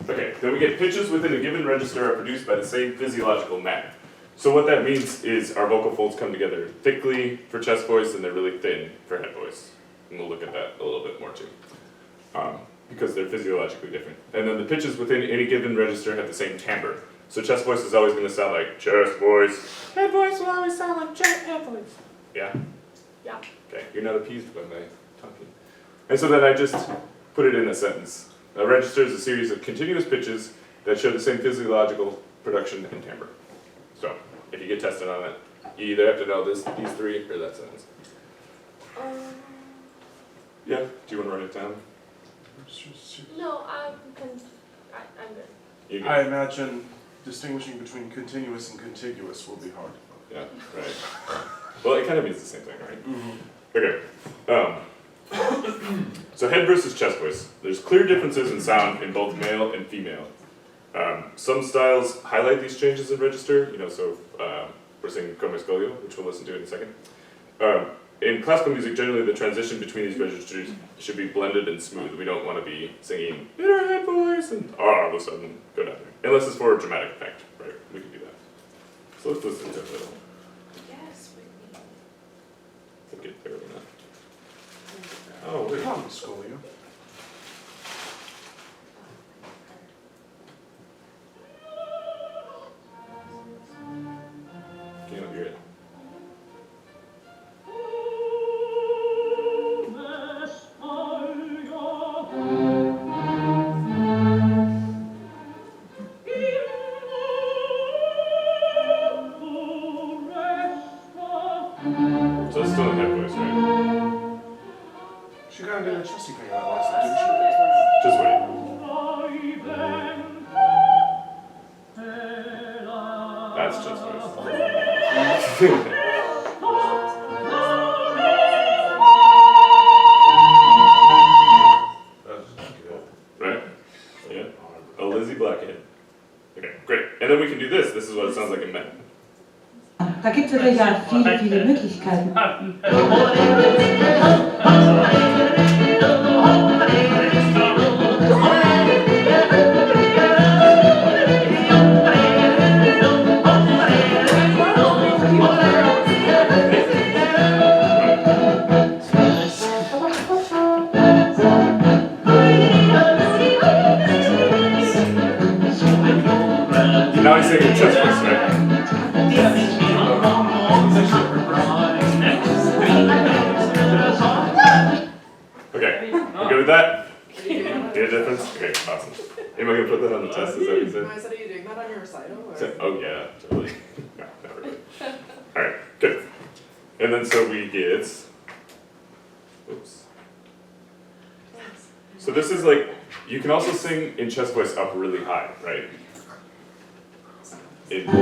Okay, then we get pitches within a given register are produced by the same physiological manner. So what that means is our vocal folds come together thickly for chest voice and they're really thin for head voice. And we'll look at that a little bit more too. Because they're physiologically different. And then the pitches within any given register have the same timbre. So chest voice is always going to sound like chest voice. Head voice will always sound like head voice. Yeah? Yeah. Okay, you're not appeased by my talking. And so then I just put it in a sentence. A register is a series of continuous pitches that show the same physiological production and timbre. So, if you get tested on it, you either have to know these three or that sentence. Yeah, do you want to write it down? No, I'm good. You I imagine distinguishing between continuous and contiguous will be hard. Yeah, right. Well, it kind of means the same thing, right? Mm-hmm. Okay. So head versus chest voice. There's clear differences in sound in both male and female. Some styles highlight these changes in register, so we're singing Come Escolio, which we'll listen to in a second. In classical music, generally the transition between these registers should be blended and smooth. We don't want to be singing in our head voice and all of a sudden go down there. Unless it's for a dramatic effect, right? We can do that. So let's listen to it. Yes, Whitney. We'll get there or not. Oh, wait. Come, Scolio. Can't hear it. So it's still in head voice, right? She kind of did a chesty thing that last time, didn't Just wait. That's just voice. Right? Yeah. Oh, Lizzie Blackhead. Okay, great. And then we can do this. This is what it sounds like in men. Da gibt es natürlich ja viele Möglichkeiten. Now I sing in chest voice, right? Okay, you good with that? Any difference? Okay, awesome. Am I gonna put that on the test? Is that what you said? I said, are you doing that on your recital? Or? Oh yeah, totally. No, not really. Alright, good. And then so we get, oops. So this is like, you can also sing in chest voice up really high, right? In now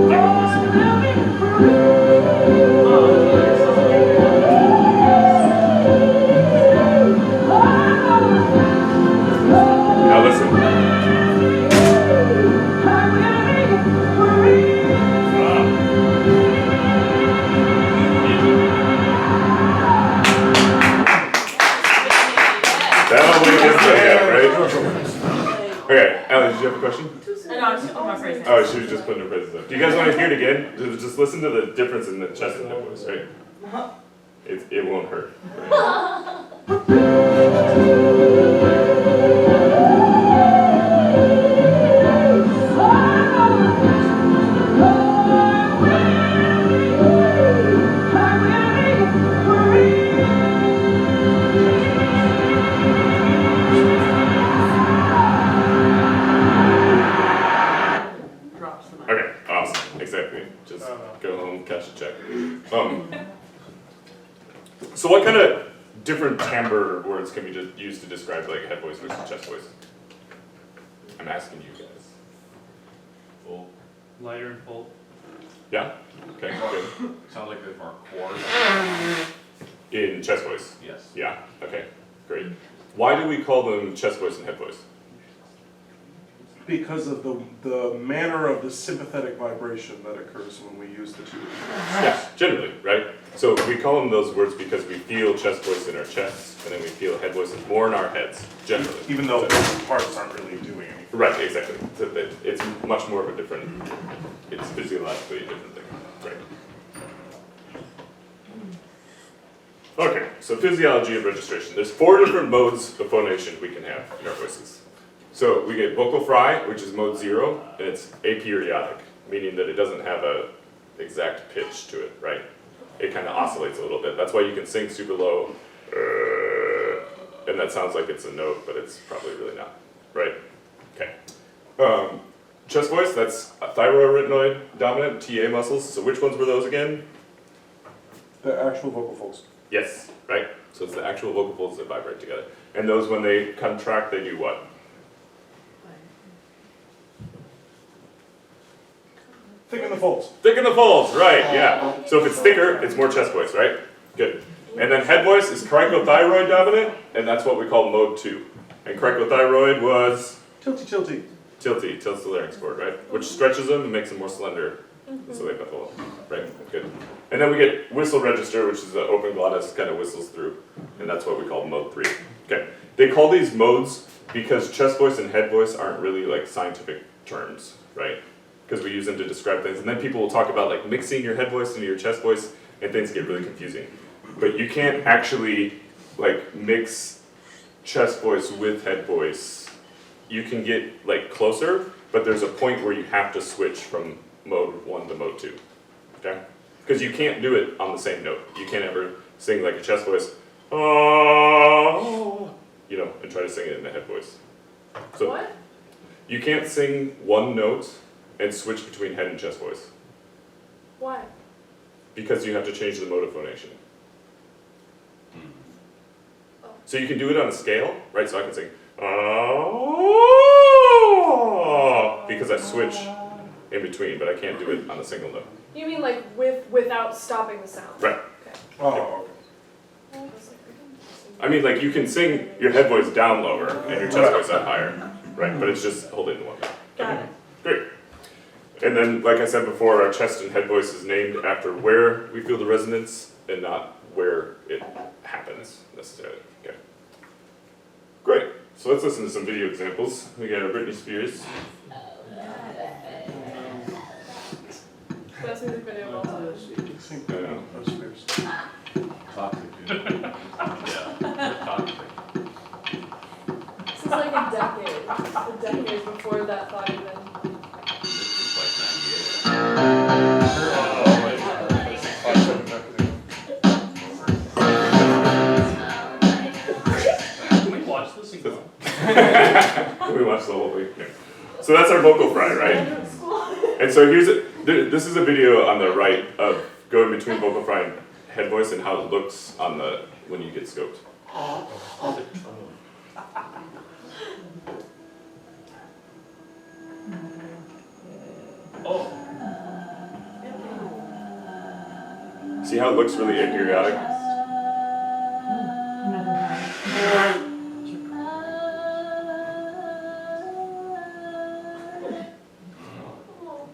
listen. That'll wake us up, right? Okay, Allie, did you have a question? No, I was just putting my phrase in. Oh, she was just putting her phrases up. Do you guys want to hear it again? Just listen to the difference in the chest and the voice, right? It won't hurt. Right? Drops the mic. Okay, awesome. Exactly. Just go home, cash a check. So what kind of different timbre words can we just use to describe like head voice versus chest voice? I'm asking you guys. Full. Lighter and full. Yeah? Okay, good. Sounds like they're more chords. In chest voice? Yes. Yeah, okay, great. Why do we call them chest voice and head voice? Because of the manner of the sympathetic vibration that occurs when we use the two. Yeah, generally, right? So we call them those words because we feel chest voice in our chests, and then we feel head voices more in our heads, generally. Even though those parts aren't really doing anything. Right, exactly. So that it's much more of a different, it's physiologically a different thing, right? Okay, so physiology of registration. There's 4 different modes of phonation we can have in our voices. So we get vocal fry, which is mode 0, and it's aperiodic, meaning that it doesn't have a exact pitch to it, right? It kind of oscillates a little bit. That's why you can sing super low, and that sounds like it's a note, but it's probably really not, right? Okay. Chest voice, that's a thyroarytenoid dominant, TA muscles. So which ones were those again? The actual vocal folds. Yes, right? So it's the actual vocal folds that vibrate together. And those, when they contract, they do what? Thicken the folds. Thicken the folds, right, yeah. So if it's thicker, it's more chest voice, right? Good. And then head voice is cricothyroid dominant, and that's what we call mode 2. And cricothyroid was Tilty. tilts the larynx cord, right? Which stretches them and makes them more slender, so they buckle up, right? Good. And then we get whistle register, which is the open glottis, kind of whistles through, and that's what we call mode 3. Okay. They call these modes because chest voice and head voice aren't really like scientific terms, right? Because we use them to describe things, and then people will talk about like mixing your head voice into your chest voice, and things get really confusing. But you can't actually like mix chest voice with head voice. You can get like closer, but there's a point where you have to switch from mode 1 to mode 2, okay? Because you can't do it on the same note. You can't ever sing like a chest voice, oh, you know, and try to sing it in a head voice. So What? you can't sing one note and switch between head and chest voice Why? because you have to change the mode of phonation. So you can do it on a scale, right? So I can sing, oh, because I switch in between, but I can't do it on a single note. You mean like without stopping the sound? Right. Okay. Oh, okay. I was like, I mean, like you can sing your head voice down lower and your chest voice up higher, right? But it's just hold it in one note. got it. Great. And then, like I said before, our chest and head voice is named after where we feel the resonance and not where it happens necessarily. Okay. Great. So let's listen to some video examples. We got Britney Spears. Best music video of all time. Sing I know. those Spears. Toxic, dude. Yeah, toxic. This is like a decade before that thought even. This is like 98. Can we watch this and go? We watched the whole thing. Yeah. So that's our vocal fry, right? And so this is a video on the right of going between vocal fry and head voice and how it looks on the when you get scoped. Oh, See how it looks really aperiodic? Another high.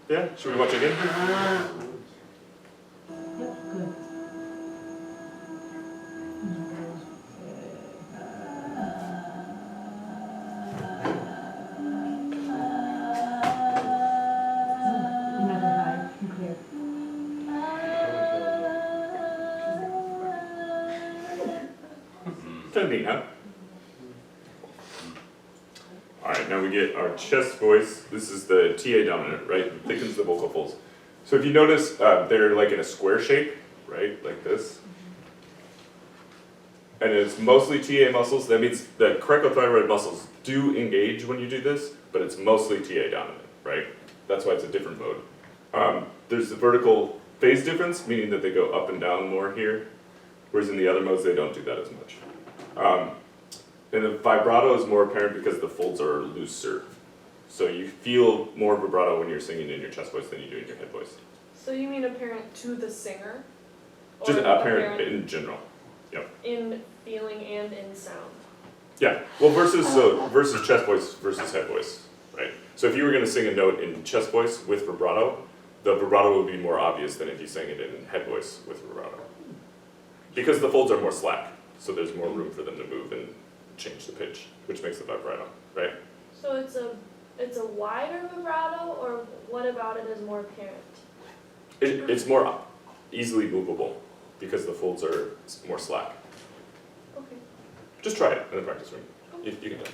Yeah? Should we watch it again? Yep, good. Another high and clear. Kind of neat, huh? Alright, now we get our chest voice. This is the TA dominant, right? It thickens the vocal folds. So if you notice, they're like in a square shape, right? Like this. And it's mostly TA muscles. That means the cricothyroid muscles do engage when you do this, but it's mostly TA dominant, right? That's why it's a different mode. There's the vertical phase difference, meaning that they go up and down more here, whereas in the other modes they don't do that as much. And the vibrato is more apparent because the folds are looser. So you feel more vibrato when you're singing in your chest voice than you do in your head voice. So you mean apparent to the singer? Just Or apparent in general. in feeling and in sound? Yeah, well versus chest voice versus head voice, right? So if you were gonna sing a note in chest voice with vibrato, the vibrato would be more obvious than if you sang it in head voice with vibrato. Because the folds are more slack, so there's more room for them to move and change the pitch, which makes the vibrato, right? So it's a it's a wider vibrato, or what about it is more apparent? It's more easily movable because the folds are more slack. Okay. Just try it in the practice room. You can do it.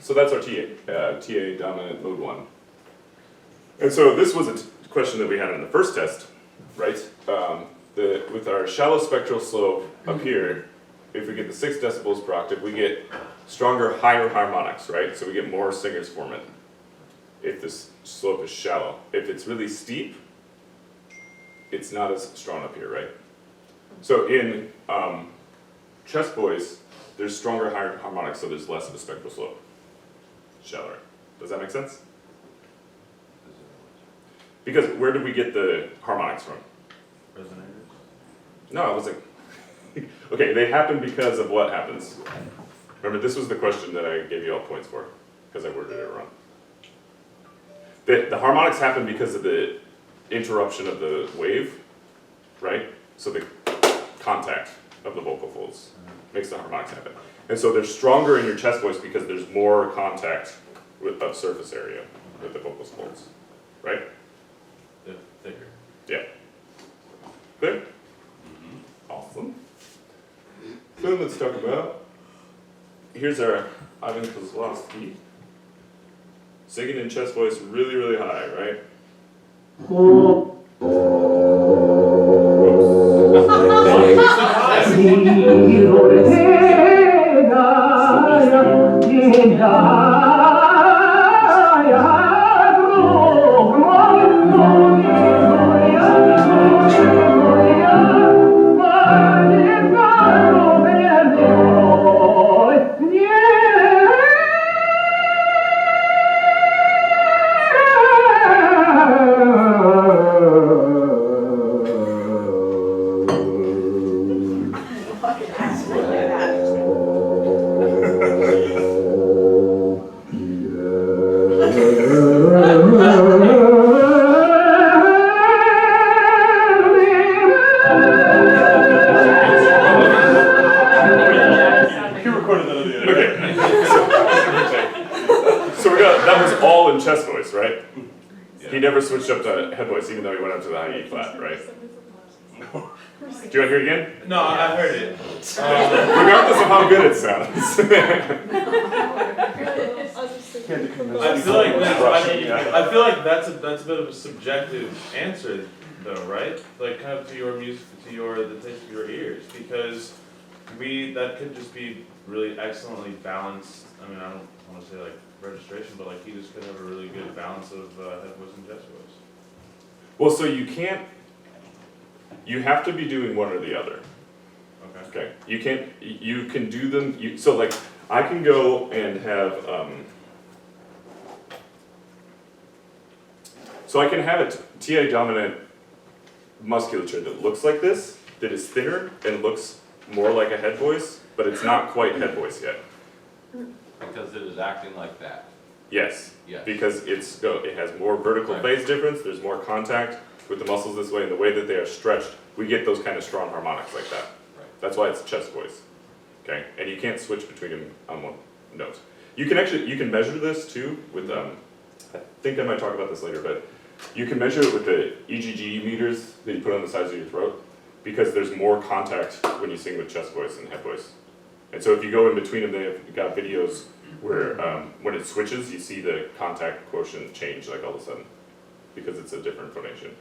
So that's our TA dominant mode 1. And so this was a question that we had in the first test, right? With our shallow spectral slope up here, if we get the 6 decibels per octave, we get stronger, higher harmonics, right? So we get more singers formant if this slope is shallow. If it's really steep, it's not as strong up here, right? So in chest voice, there's stronger, higher harmonics, so there's less of a spectral slope. Shallower. Does that make sense? Because where did we get the harmonics from? Resonators? No, I wasn't. Okay, they happen because of what happens. Remember, this was the question that I gave you all points for, because I worded it wrong. The harmonics happen because of the interruption of the wave, right? So the contact of the vocal folds makes the harmonics happen. And so they're stronger in your chest voice because there's more contact of surface area with the vocal folds, right? The thicker. Yeah. Clear? Awesome. So let's talk about, here's our Ivan Kozlowski. Singing in chest voice really, really high, right? He recorded that on the Okay. So we got, that was all in chest voice, right? He never switched up to head voice, even though he went up to the high E flat, right? Do you want to hear it again? No, I heard it. Regardless of how good it sounds. I feel like that's a bit of a subjective answer, though, right? Like kind of to your music, to the taste of your ears, because that could just be really excellently balanced. I mean, I don't want to say like registration, but like you just could have a really good balance of head voice and chest voice. Well, so you have to be doing one or the other. Okay. Okay. You can do them, so like, I can go and have, so I can have a TA dominant musculature that looks like this, that is thinner and looks more like a head voice, but it's not quite head voice yet. Because it is acting like that. Yes. Yes. Because it has more vertical Right. phase difference, there's more contact with the muscles this way, and the way that they are stretched, we get those kind of strong harmonics like that. Right. That's why it's chest voice. Okay? And you can't switch between them on one note. You can measure this too with, I think I might talk about this later, but you can measure it with the EGG meters that you put on the sides of your throat, because there's more contact when you sing with chest voice and head voice. And so if you go in between them, they've got videos where when it switches, you see the contact quotient change like all of a sudden, because it's a different phonation.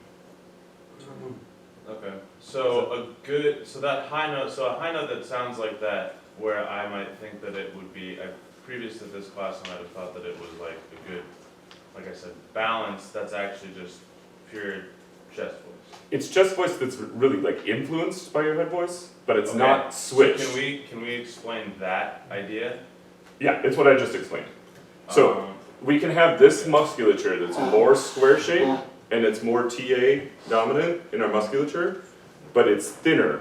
Okay. So a high note that sounds like that, where I might think that it would be, previous to this class, I might have thought that it was like a good, like I said, balance. That's actually just pure chest voice. It's chest voice that's really like influenced by your head voice, but it's Okay. not switched. So can we explain that idea? Yeah, it's what I just explained. So we can have this musculature that's more square shaped and it's more TA dominant in our musculature, but it's thinner,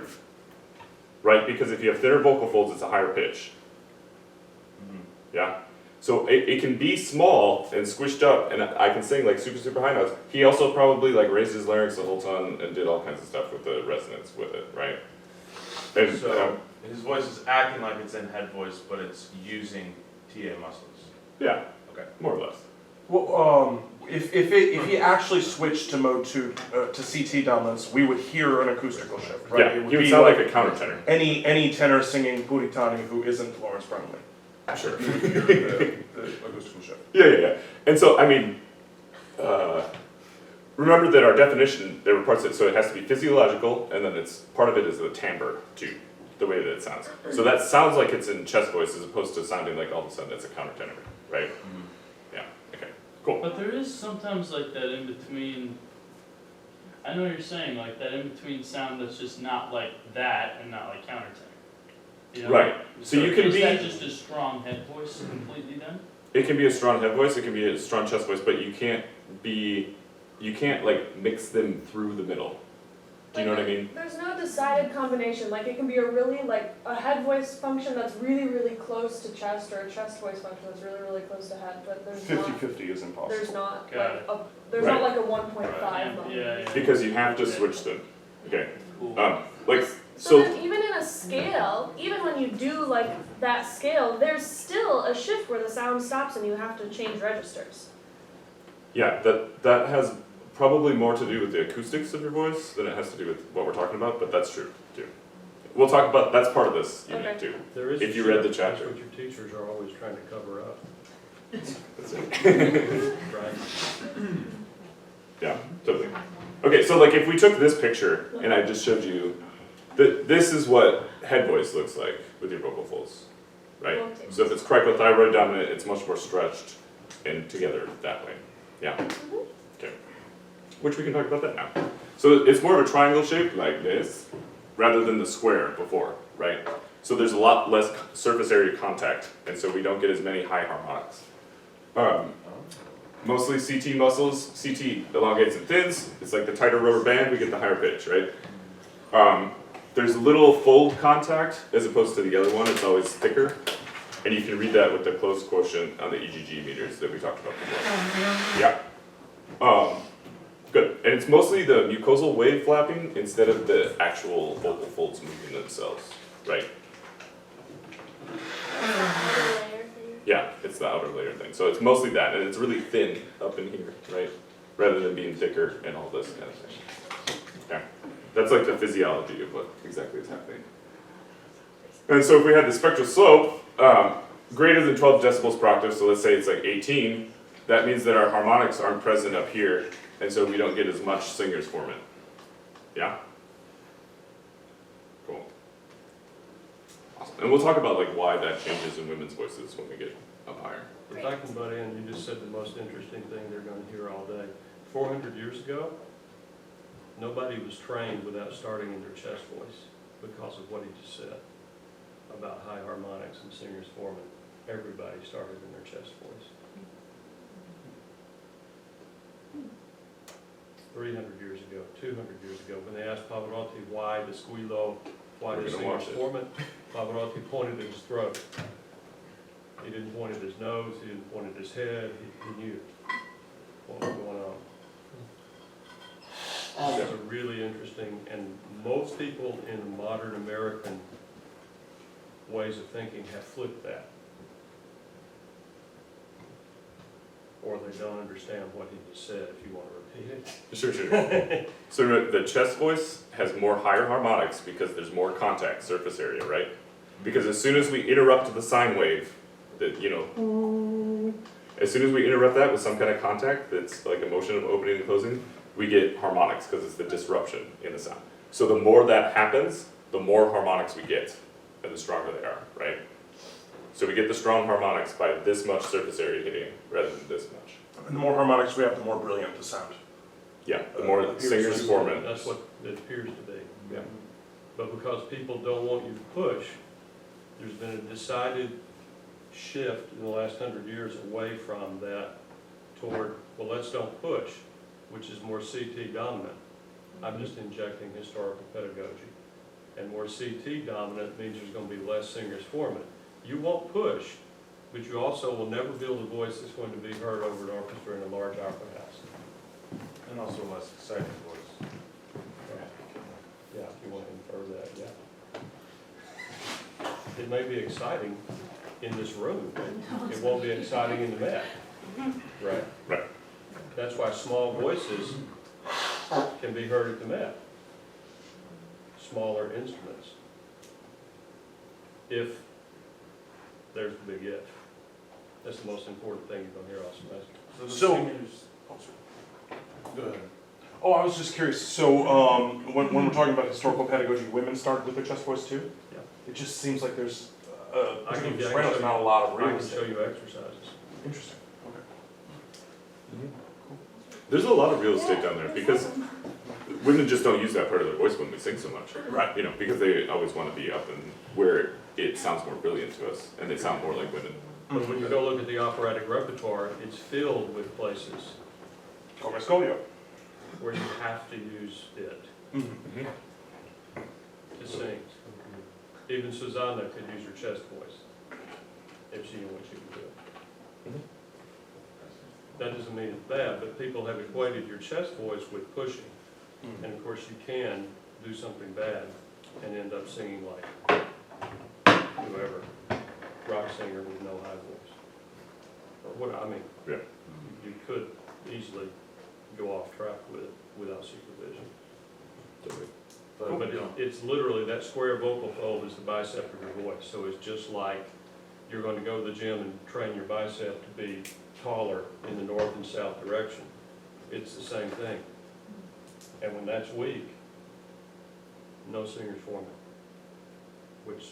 right? Because if you have thinner vocal folds, it's a higher pitch. Yeah? So it can be small and squished up, and I can sing like super, super high notes. He also probably like raised his larynx the whole time and did all kinds of stuff with the resonance with it, right? And, So his voice is acting like it's in head voice, but it's using TA muscles. yeah. more or less. Well, if he actually switched to mode 2, to CT dominance, we would hear an acoustical shift, right? Yeah, It he would be sound like a countertenor. any tenor singing Puritani who isn't Lawrence Brownlee. Sure. You would hear the acoustical shift. Yeah. And so, I mean, remember that our definition, there were parts that, so it has to be physiological, and then part of it is the timbre, too, the way that it sounds. So that sounds like it's in chest voice as opposed to sounding like all of a sudden it's a countertenor, right? Yeah, okay, cool. But there is sometimes like that in between, I know what you're saying, like that in between sound that's just not like that and not like countertenor. You know? Right. So you can is that be- just a strong head voice completely then? It can be a strong head voice, it can be a strong chest voice, but you can't like mix them through the middle. Do you know what I mean? There's no decided combination, like it can be a really, like, a head voice function that's really, really close to chest, or a chest voice function that's really, really close to head, but there's not, 50-50 is impossible. there's not Got like there's not like a 1.5 moment. Yeah. Because you have to switch them. Okay, Cool. like, So so, then even in a scale, even when you do like that scale, there's still a shift where the sound stops and you have to change registers. yeah, that has probably more to do with the acoustics of your voice than it has to do with what we're talking about, but that's true, too. We'll talk about, that's part of this unit, Okay. too. There is If a you read the shift, chapter. That's what your teachers are always trying to cover up, That's it. right? Yeah, totally. Okay, so like if we took this picture and I just showed you, this is what head voice looks like with your vocal folds, right? Okay. So if it's cricothyroid dominant, it's much more stretched and together that way. Yeah. Okay. Which we can talk about that now. So it's more of a triangle shape like this, rather than the square before, right? So there's a lot less surface area contact, and so we don't get as many high harmonics. Mostly CT muscles, CT elongates and thins, it's like the tighter rubber band, we get the higher pitch, right? There's little fold contact as opposed to the other one, it's always thicker. And you can read that with the closed quotient on the EGG meters that we talked about before. Yeah. Good, and it's mostly the mucosal wave flapping instead of the actual vocal folds moving themselves, right? Yeah, it's the outer layer thing. So it's mostly that, and it's really thin up in here, right? Rather than being thicker and all this kind of thing. Yeah, that's like the physiology of what exactly is happening. And so if we had the spectral slope greater than 12 decibels per octave, so let's say it's like 18, that means that our harmonics aren't present up here, and so we don't get as much singers formant. Yeah? Cool. Awesome. And we'll talk about like why that changes in women's voices when we get up higher. If I can butt in, you just said the most interesting thing they're gonna hear all day. 400 years ago, nobody was trained without starting in their chest voice because of what he just said about high harmonics and singers formant. Everybody started in their chest voice. 300 years ago, 200 years ago, when they asked Pavarotti why the squillo, why We're the gonna singers watch it. formant, Pavarotti pointed at his throat. He didn't point at his nose, he didn't point at his head, he knew what was going on. It's a really interesting, and most people in modern American ways of thinking have flipped that. Or they don't understand what he just said, if you want to repeat it. Sure. So the chest voice has more higher harmonics because there's more contact surface area, right? Because as soon as we interrupt the sine wave, that as soon as we interrupt that with some kind of contact that's like a motion of opening and closing, we get harmonics because it's the disruption in the sound. So the more that happens, the more harmonics we get, and the stronger they are, right? So we get the strong harmonics by this much surface area hitting rather than this much. And the more harmonics we have, the more brilliant the sound. Yeah, the more singers formant. That's what it appears to be. Yeah. But because people don't want you to push, there's been a decided shift in the last 100 years away from that toward, well, let's don't push, which is more CT dominant. I'm just injecting historical pedagogy. And more CT dominant means there's going to be less singers formant. You won't push, but you also will never build a voice that's going to be heard over an orchestra in a large opera house. And also less exciting voice. Yeah, if you want to infer that, yeah. It may be exciting in this room, it won't be exciting in the Met. Right? Right. That's why small voices can be heard at the Met. Smaller instruments. If there's the big if. That's the most important thing you're gonna hear all semester. So the So- singers, go ahead. Oh, I was just curious, so, when we're talking about historical pedagogy, women start with their chest voice too? Yeah. It just seems like there's, I can particularly for show sopranos, you- not a lot of I real can show estate. you exercises. Interesting, okay. There's a lot of real estate down there because women just don't use that part of their voice when we sing so much. Right. You know, because they always want to be up and where it sounds more brilliant to us and they sound more like women. But when you go look at the operatic repertoire, it's filled with places Come Scolio. where you have to use it Mm-hmm. to sing. Even Susanna could use her chest voice if she knew what she could do. That doesn't mean it's bad, but people have equated your chest voice with pushing. And of course, you can do something bad and end up singing like whoever, rock singer with no high voice. Or what, I mean, Yeah. you could easily go off track without supervision. But it's literally, that square vocal fold is the bicep of your voice, so it's just like you're going to go to the gym and train your bicep to be taller in the north and south direction. It's the same thing. And when that's weak, no singer's forming. Which,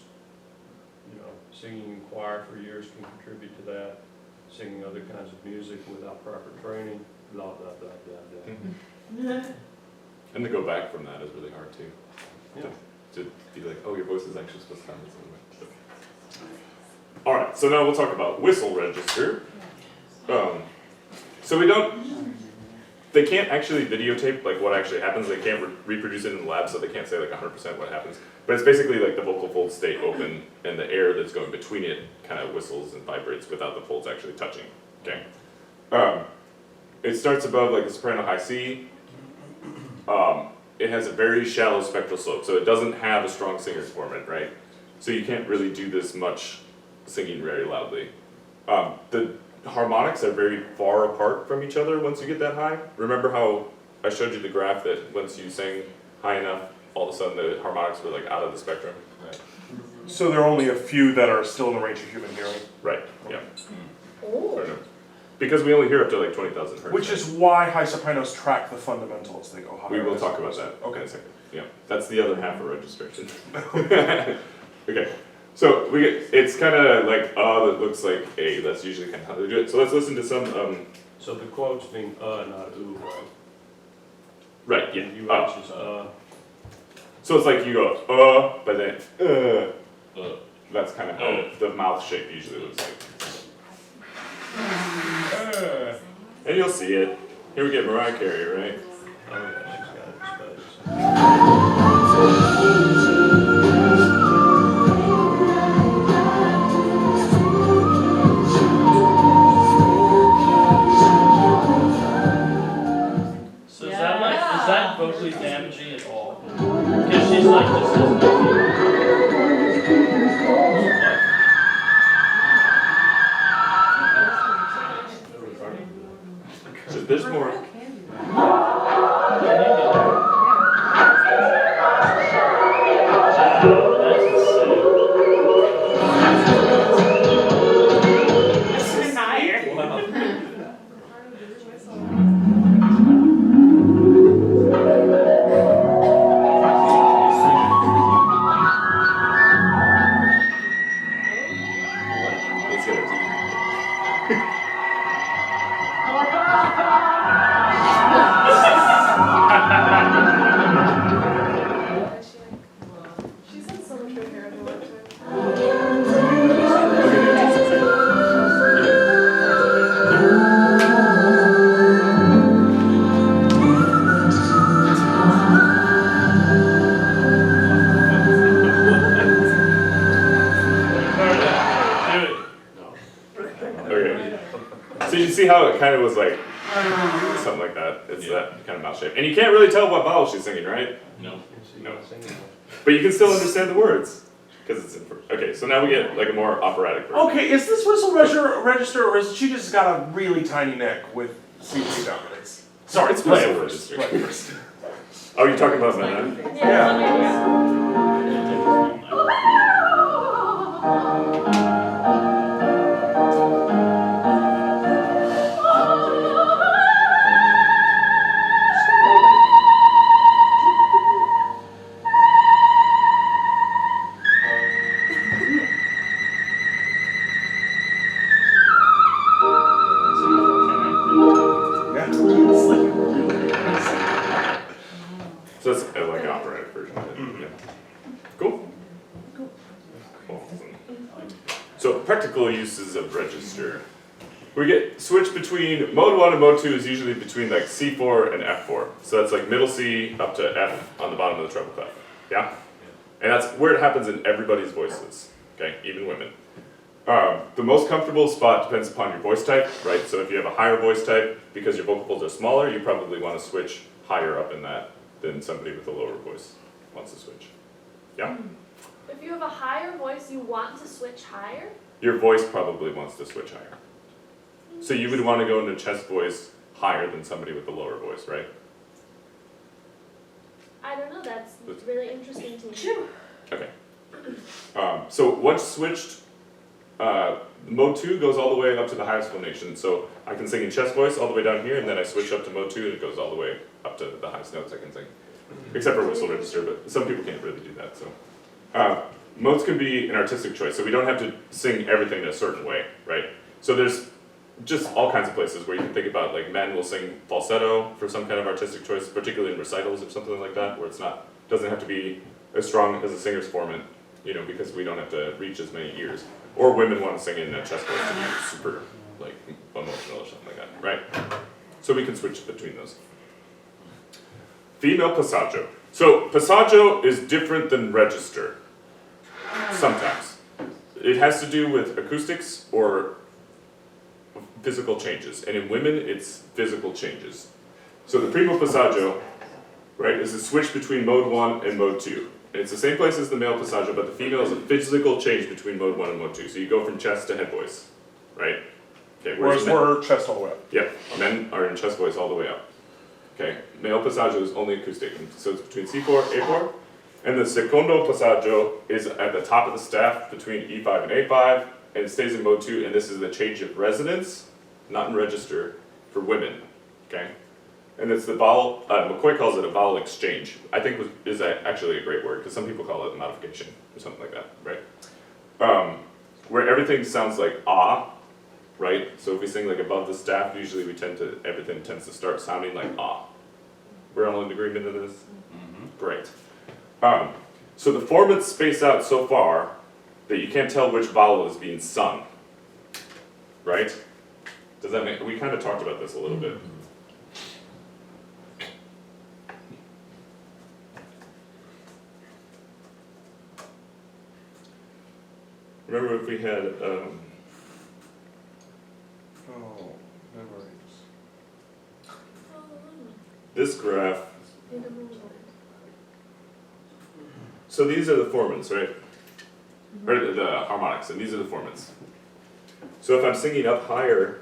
you know, singing in choir for years can contribute to that, singing other kinds of music without proper training, blah, blah, blah, blah, blah. And to go back from that is really hard too. Yeah. To be like, oh, your voice is actually supposed to sound this way. All right, so now we'll talk about whistle register. So we don't, they can't actually videotape like what actually happens. They can't reproduce it in the lab, so they can't say like 100% what happens. But it's basically like the vocal folds stay open and the air that's going between it kind of whistles and vibrates without the folds actually touching, okay? It starts above like the soprano high C. It has a very shallow spectral slope, so it doesn't have a strong singer's formant, right? So you can't really do this much singing very loudly. The harmonics are very far apart from each other once you get that high. Remember how I showed you the graph that once you sang high enough, all of a sudden the harmonics were like out of the spectrum? Right. So there are only a few that are still in the range of human hearing. Right, yeah. Oh. Because we only hear up to like 20,000 hertz. Which is why high sopranos track the fundamentals, they go higher. We will as talk about opposed that to- in a second. Yeah, that's the other half of registration. Okay, so we get, it's kind of like that looks like A. That's usually kind of how they do it. So let's listen to some. So the quotes mean not ooh, right? Right, yeah. UH is So it's like you go but then That's kind of how the mouth shape usually looks like. And you'll see it. Here we get Mariah Carey, right? Oh yeah, she's got it. So is that like, is that vocally damaging at all? Because she's like, this is There's more. Let's get it. She's had so much good hair in her lifetime. Okay. So you see how it kind of was like something like that. It's that kind of mouth shape, and you can't really tell what vowel she's singing, right? No. No. But you can still understand the words Because it's inverted. Okay, so now we get like a more operatic version. Okay, is this whistle register, or is she just got a really tiny neck with CT dominance? Sorry, It's play it whistle first. register. Play it first. Oh, you're talking about that? Yeah, it's like really So that's like an operatic version of it. Yeah. Cool. Cool. So practical uses of register. We get switch between mode 1 and mode 2 is usually between like C4 and F4. So that's like middle C up to F on the bottom of the treble clef. Yeah? And that's where it happens in everybody's voices. Okay, even women. The most comfortable spot depends upon your voice type, right? So if you have a higher voice type, because your vocal folds are smaller, you probably want to switch higher up in that than somebody with a lower voice wants to switch. Yeah? If you have a higher voice, you want to switch higher? Your voice probably wants to switch higher. So you would want to go into chest voice higher than somebody with a lower voice, right? I don't know, that's really interesting to me. Okay. So once switched, mode 2 goes all the way up to the highest phonation. So I can sing in chest voice all the way down here, and then I switch up to mode 2 and it goes all the way up to the highest notes I can sing. Except for whistle register, but some people can't really do that. So modes can be an artistic choice, so we don't have to sing everything in a certain way, right? So there's just all kinds of places where you can think about, like men will sing falsetto for some kind of artistic choice, particularly in recitals or something like that, where it's not, doesn't have to be as strong as a singer's formant, you know, because we don't have to reach as many ears. Or women want to sing in a chest voice to be super, like, emotional or something like that, right? So we can switch between those. Female passaggio. So passaggio is different than register, sometimes. It has to do with acoustics or physical changes, and in women, it's physical changes. So the primo passaggio, right, is a switch between mode 1 and mode 2. And it's the same place as the male passaggio, but the female is a physical change between mode 1 and mode 2. So you go from chest to head voice, right? Okay, Whereas we're chest all the way up. Yeah, men are in chest voice all the way up. Okay, male passaggio is only acoustic, so it's between C4, A4. And the secondo passaggio is at the top of the staff between E5 and A5, and it stays in mode 2, and this is the change of resonance, not in register, for women, okay? And it's the vowel, McCoy calls it a vowel exchange. I think is actually a great word, because some people call it modification, or something like that, right? Where everything sounds like ah, right? So if we sing like above the staff, usually everything tends to start sounding like ah. We're all in agreement of this? Mm-hmm. Great. So the formants space out so far that you can't tell which vowel is being sung, right? Does that make, we kind of talked about this a little bit. Remember if we had, Oh, memories. this graph, so these are the formants, right? Or the harmonics, and these are the formants. So if I'm singing up higher,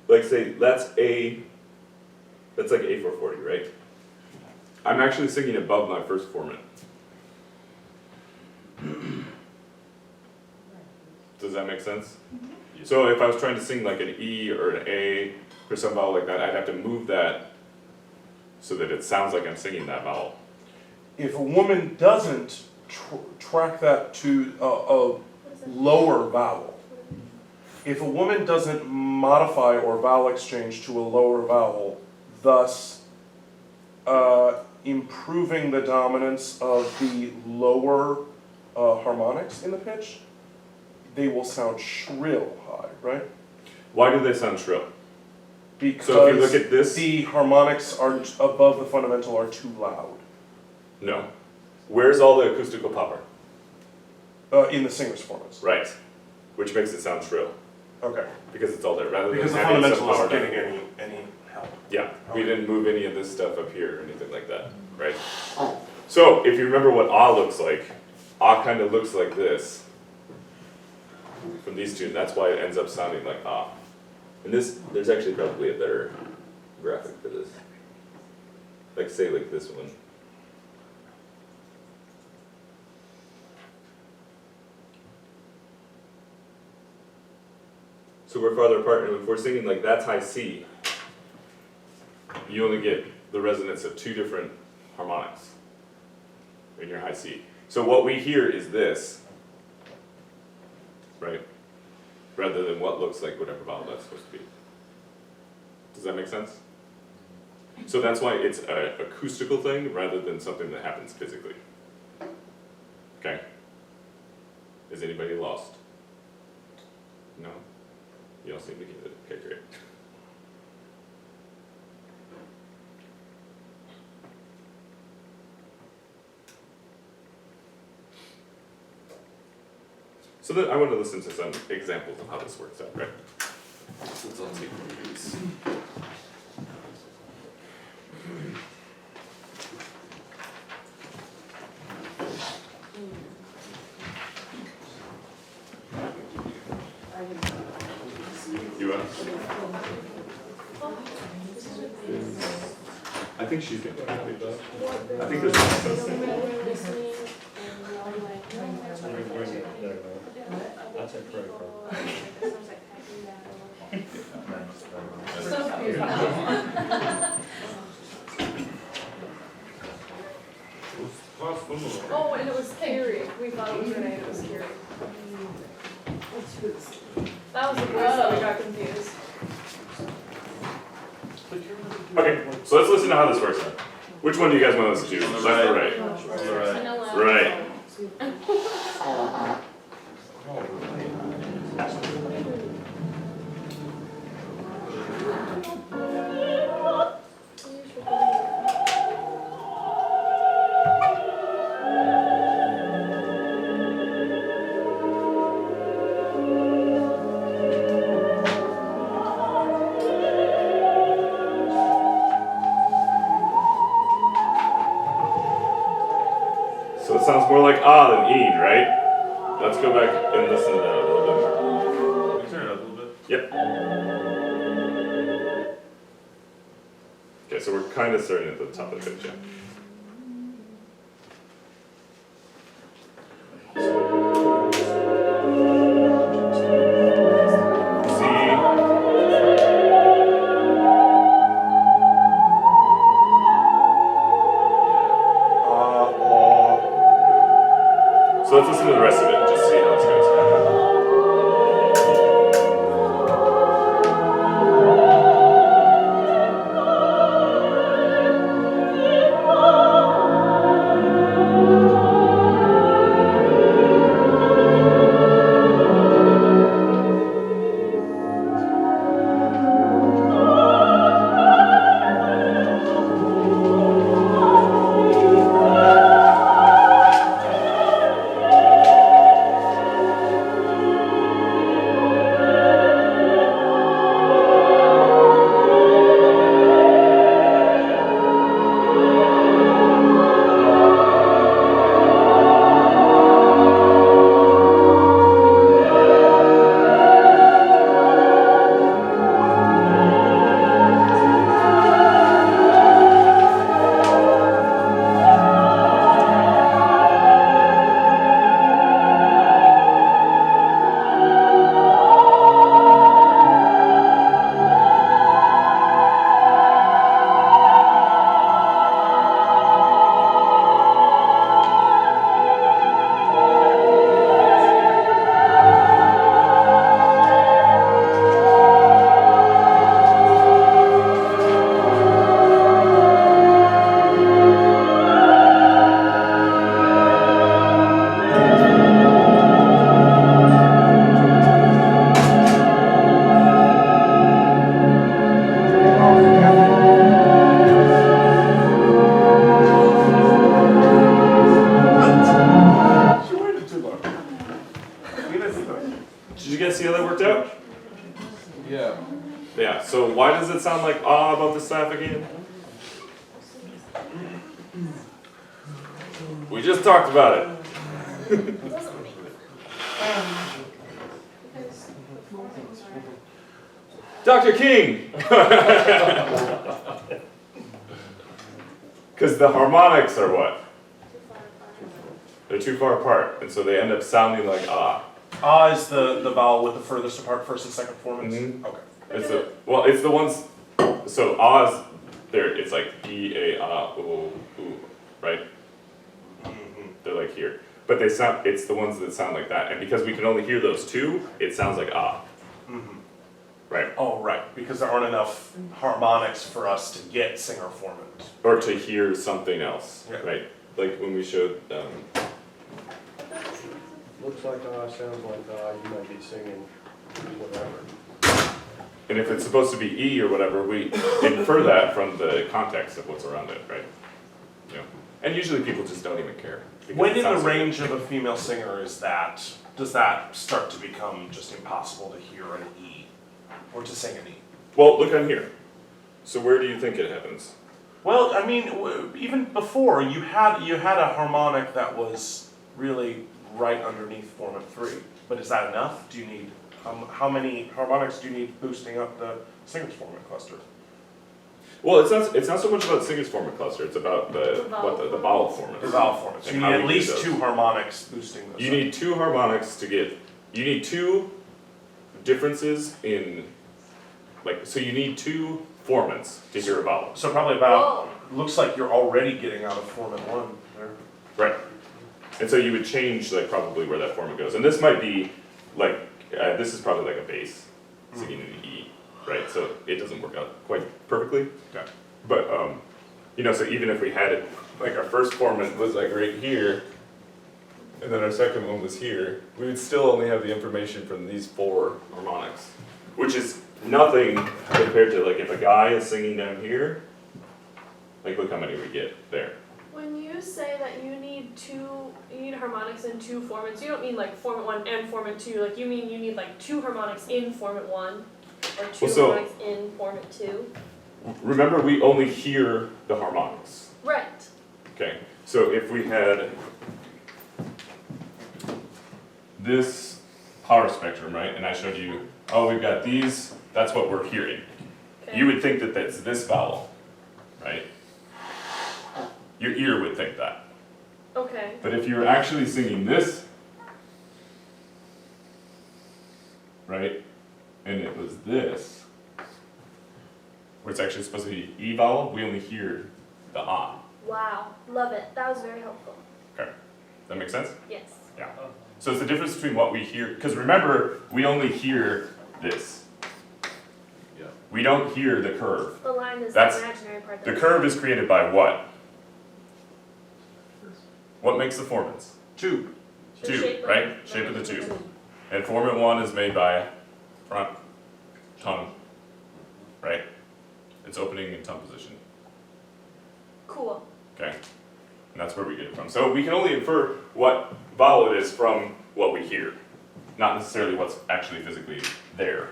like say, that's like A440, right? I'm actually singing above my first formant. Does that make sense? So if I was trying to sing like an E or an A or some vowel like that, I'd have to move that so that it sounds like I'm singing that vowel. If a woman doesn't track that to a lower vowel, if a woman doesn't modify or vowel exchange to a lower vowel, thus improving the dominance of the lower harmonics in the pitch, they will sound shrill high, right? Why do they sound shrill? Because So if you look at this, the harmonics are above the fundamental are too loud no. Where's all the acoustical power? in the singer's performance. Right. Which makes it sound shrill, Okay. because it's all there, rather Because the than having some fundamental power isn't down getting here. any help. Yeah, we didn't move any of this stuff up here or anything like that, right? So if you remember what ah looks like, ah kind of looks like this from these two, and that's why it ends up sounding like ah. And this, there's actually probably a better graphic for this. Like say like this one. So we're farther apart, and if we're singing like that's high C, you only get the resonance of two different harmonics in your high C. So what we hear is this, right? Rather than what looks like whatever vowel that's supposed to be. Does that make sense? So that's why it's an acoustical thing rather than something that happens physically. Okay? Is anybody lost? No? You all seem to get it. Okay, great. So then I want to listen to some examples of how this works out, right? Let's all take one of these. You want? I think she's going to. I think there's That's a credit card. Oh, and it was Carrie. We thought it was Renee, it was Carrie. That was the voice that we got confused. Okay, so let's listen to how this works out. Which one do you guys want to listen to? Left or right? On the right. Right. So it sounds more like ah than e, right? Let's go back and listen to that a little bit more. Can you turn it up a little bit? Yep. Okay, so we're kind of starting at the top of the pitch, yeah. So let's listen to the rest of it and just see how this goes. Did you guys see how that worked out? Yeah. Yeah, so why does it sound like ah above the staff again? We just talked about it. Doesn't make because the formants are. Dr. King! Because the harmonics are what? They're too far apart, and so they end up sounding like ah. Ah is the vowel with the furthest apart first and second formants? Mhm. Okay. It's the ones, so ah's, there, it's like E, A, ah, ooh, ooh, right? They're like here. But they sound, it's the ones that sound like that, and because we can only hear those two, it sounds like ah. Right, Oh, right, because there aren't enough harmonics for us to get singer formant. or to hear something else, Yeah. right? Like when we showed, Looks like sounds like you might be singing whatever. and if it's supposed to be E or whatever, we infer that from the context of what's around it, right? You know, and usually people just don't even care. because When it in the sounds like- range of a female singer does that start to become just impossible to hear an E? Or to sing an E? Well, look on here. So where do you think it happens? Well, I mean, even before, you had a harmonic that was really right underneath formant 3. But is that enough? Do you need, how many harmonics do you need boosting up the singer's formant cluster? Well, it's not so much about singer's formant cluster, it's about the vowel formant. The vowel formant. So And you how need we at do least those. 2 harmonics boosting those. You need 2 harmonics to get, you need 2 differences in, like, so you need 2 formants to hear a vowel. So probably about, looks like you're already getting out of formant 1 there. Right. And so you would change like probably where that formant goes. And this might be like, this is probably like a bass singing in E, right? So it doesn't work out quite perfectly. Okay. But, you know, so even if we had it, like our first formant was like right here, and then our second one was here, we would still only have the information from these 4 harmonics, which is nothing compared to like if a guy is singing down here, like look how many we get there. When you say that you need harmonics in 2 formants, you don't mean like formant 1 and formant 2, like you mean you need like 2 harmonics in formant 1, or 2 Well, so- harmonics in formant 2? Remember, we only hear the harmonics. Right. Okay, so if we had this power spectrum, right, and I showed you, oh, we've got these, that's what we're hearing. Okay. You would think that that's this vowel, right? Your ear would think that. Okay. But if you're actually singing this, right, and it was this, where it's actually supposed to be E vowel, we only hear the ah. Wow. Love it. That was very helpful. Okay, that make sense? Yes. Yeah. So it's the difference between what we hear, because remember, we only hear this. Yeah. We don't hear the curve. The line is That's- the imaginary part. The curve is created by what? What makes the formants? Tube. Tube, right? Shape of the tube. And formant 1 is made by front, tongue, right? It's opening in tongue position, Cool. okay? And that's where we get it from. So we can only infer what vowel it is from what we hear, not necessarily what's actually physically there,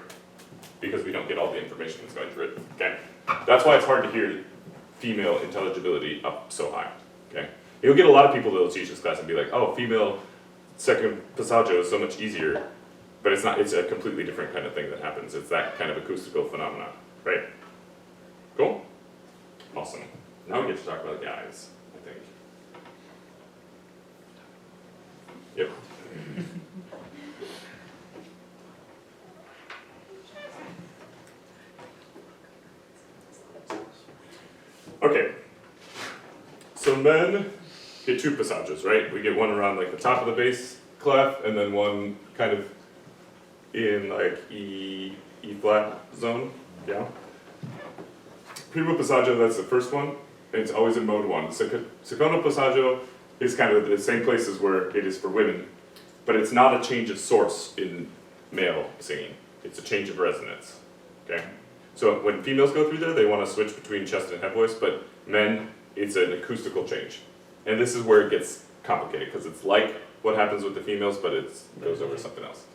because we don't get all the information that's going through it, okay? That's why it's hard to hear female intelligibility up so high, okay? You'll get a lot of people that'll teach this class and be like, oh, female second passaggio is so much easier, but it's not, it's a completely different kind of thing that happens. It's that kind of acoustical phenomenon, right? Cool? Awesome. Now we get to talk about guys, I think. Yep. Okay. So men get 2 passages, right? We get one around like the top of the bass clef, and then one kind of in like E flat zone, yeah? Primo passaggio, that's the first one, and it's always in mode 1. Secondo passaggio is kind of the same places where it is for women, but it's not a change of source in male singing. It's a change of resonance, okay? So when females go through there, they want to switch between chest and head voice, but men, it's an acoustical change. And this is where it gets complicated, because it's like what happens with the females, but it goes over something else.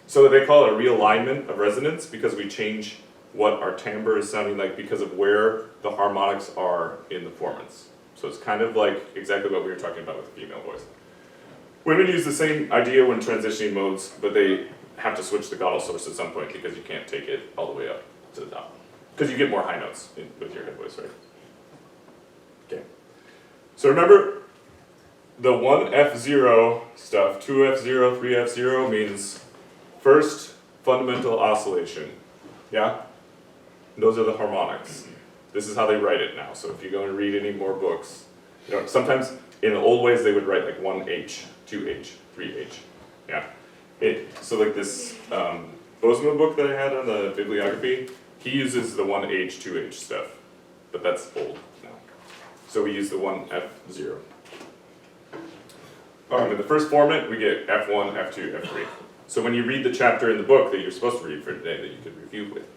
So they call it a realignment of resonance, because we change what our timbre is sounding like because of where the harmonics are in the formants. So it's kind of like exactly what we were talking about with the female voice. Women use the same idea when transitioning modes, but they have to switch the glottal source at some point because you can't take it all the way up to the top. Because you get more high notes with your head voice, right? Okay. So remember, the 1F0 stuff, 2F0, 3F0 means first fundamental oscillation. Yeah? Those are the harmonics. This is how they write it now. So if you go and read any more books, you know, sometimes in the old ways they would write like 1H, 2H, 3H. Yeah. So like this Bozeman book that I had on the bibliography, he uses the 1H, 2H stuff, but that's old now. So we use the 1F0. In the first formant, we get F1, F2, F3. So when you read the chapter in the book that you're supposed to read for today that you could review with,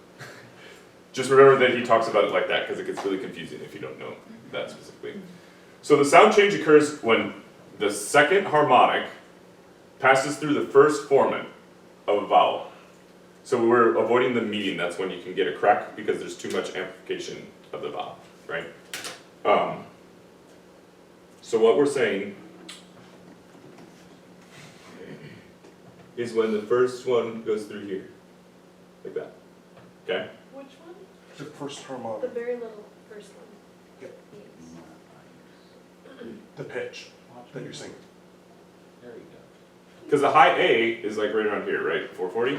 just remember that he talks about it like that because it gets really confusing if you don't know that specifically. So the sound change occurs when the second harmonic passes through the first formant of a vowel. So we're avoiding the meeting, that's when you can get a crack because there's too much amplification of the vowel, right? So what we're saying is when the first one goes through here, like that, okay? Which one? The first The harmonic, very little first one. Yep. Yes. the pitch that you're singing. There you go. Because the high A is like right around here, right? 440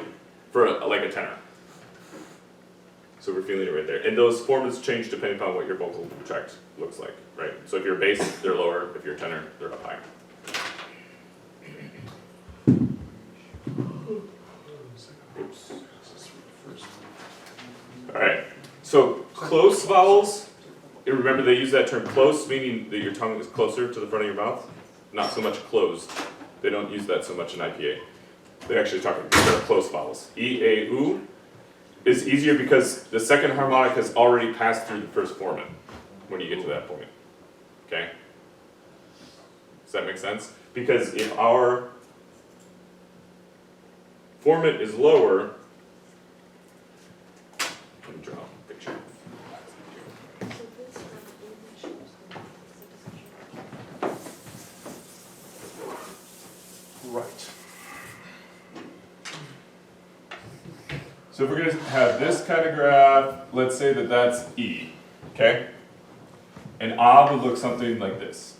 for like a tenor. So we're feeling it right there. And those formants change depending upon what your vocal tract looks like, right? So if you're bass, they're lower. If you're tenor, they're up higher. Oops. All right. So close vowels. You remember they use that term close, meaning that your tongue is closer to the front of your mouth, not so much closed. They don't use that so much in IPA. They actually talk about close vowels. E, A, U is easier because the second harmonic has already passed through the first formant when you get to that point. Okay? Does that make sense? Because if our formant is lower, let me draw a picture. So this one shows Right. So if we're going to have this kind of graph, let's say that that's E, okay? And A would look something like this.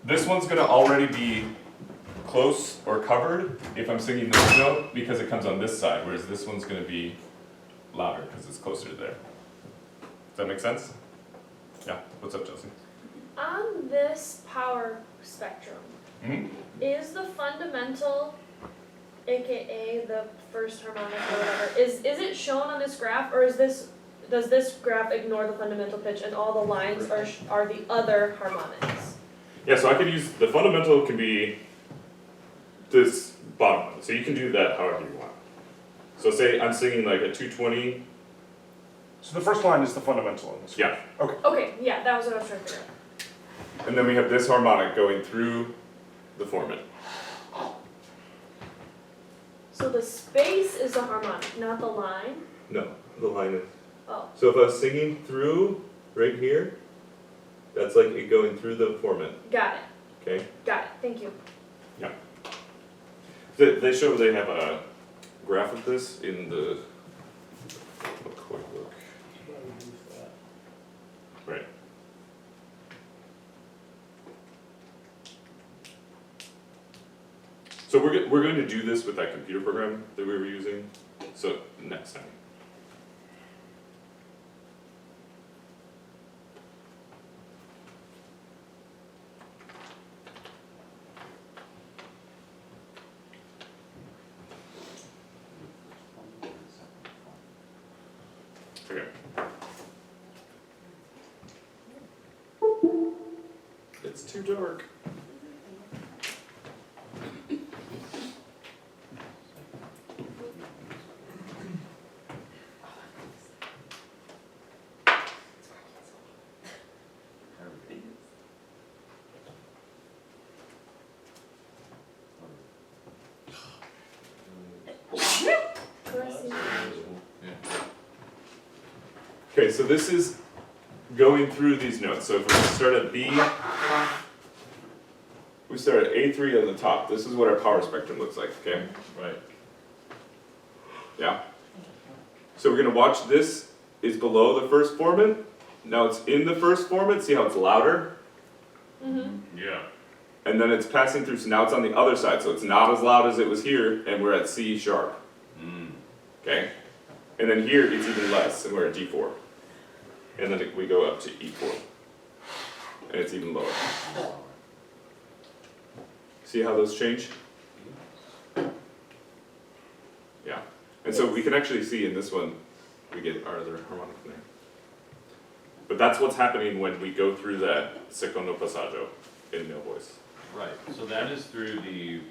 This one's going to already be close or covered if I'm singing this note because it comes on this side, whereas this one's going to be louder because it's closer to there. Does that make sense? Yeah, what's up, Chelsea? On this power spectrum, is the fundamental, aka the first harmonic or whatever, is it shown on this graph, or does this graph ignore the fundamental pitch and all the lines are the other harmonics? Yeah, so I could use, the fundamental can be this bottom one, so you can do that however you want. So say I'm singing like a 220. So the first line is the fundamental in this. Yeah. Okay, yeah, that was what I was trying to figure out. And then we have this harmonic going through the formant. So the space is the harmonic, not the line? No, the line is. Oh, So if I was singing through right here, that's like it going through the formant, got it, okay? thank you. They show they have a graph of this in the quick look. Right. So we're going to do this with that computer program that we were using. So next time. Okay. It's too dark. Okay, so this is going through these notes. So if we start at B, we start at A3 on the top. This is what our power spectrum looks like, okay? Right. Yeah. So we're gonna watch this is below the first formant. Now it's in the first formant, see how it's louder? Yeah. And then it's passing through, so now it's on the other side, so it's not as loud as it was here, and we're at C sharp. Okay? And then here it's even less, and we're at G4. And then we go up to E4. And it's even lower. See how those change? Yeah. And so we can actually see in this one, we get our other harmonic in there. But that's what's happening when we go through that secondo passaggio in male voice. Right, so that is through the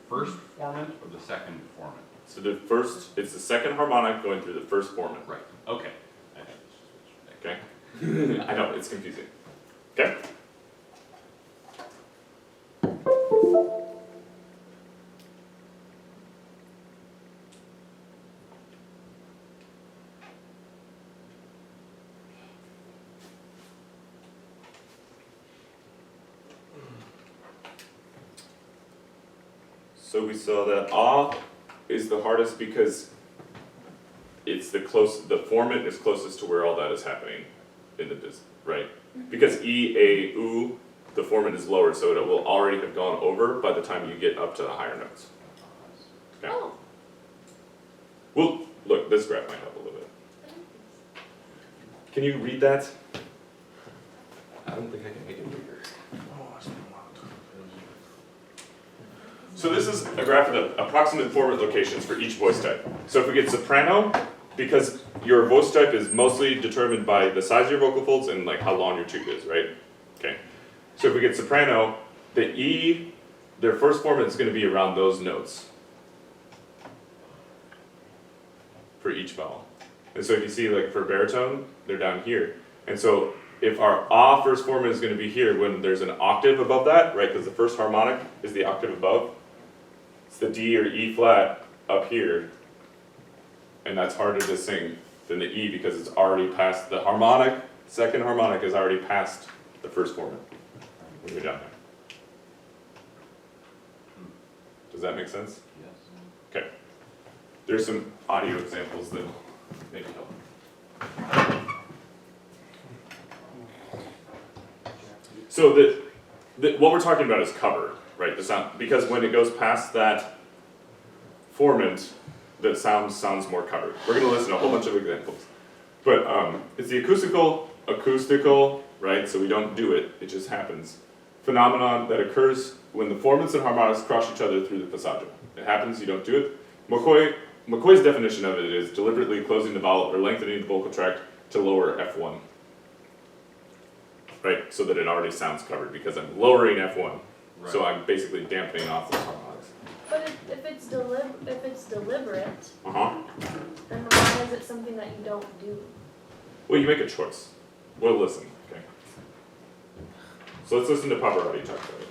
first formant or the second formant? So the first, it's the second harmonic going through the first formant. Right, okay. I had to switch. Okay? I know, it's confusing. Okay? So we saw that ah is the hardest because it's the formant is closest to where all that is happening in the right? Because E, A, U, the formant is lower, so it will already have gone over by the time you get up to the higher notes. Okay. Oh. Well, look, this graph might help a little bit. Can you read that? I don't think I can make it bigger. So this is a graph of the approximate formant locations for each voice type. So if we get soprano, because your voice type is mostly determined by the size of your vocal folds and like how long your tube is, right? Okay. So if we get soprano, the E, their first formant is going to be around those notes for each vowel. And so if you see like for baritone, they're down here. And so if our ah first formant is going to be here when there's an octave above that, right? Because the first harmonic is the octave above. It's the D or E flat up here. And that's harder to sing than the E because it's already past the harmonic, second harmonic is already past the first formant when you're down there. Does that make sense? Yes. Okay. There's some audio examples that maybe help. So what we're talking about is cover, right? The sound, because when it goes past that formant, the sound sounds more covered. We're going to listen to a whole bunch of examples. But it's the acoustical, right? So we don't do it, it just happens. Phenomenon that occurs when the formants and harmonics cross each other through the passaggio. It happens, you don't do it. McCoy's definition of it is deliberately closing the vowel or lengthening the vocal tract to lower F1. Right, so that it already sounds covered because I'm lowering F1. Right. So I'm basically dampening off those harmonics. But if it's deliberate, then why is it something that you don't do? Well, you make a choice. We'll listen, okay? So let's listen to Pavarotti talk about it.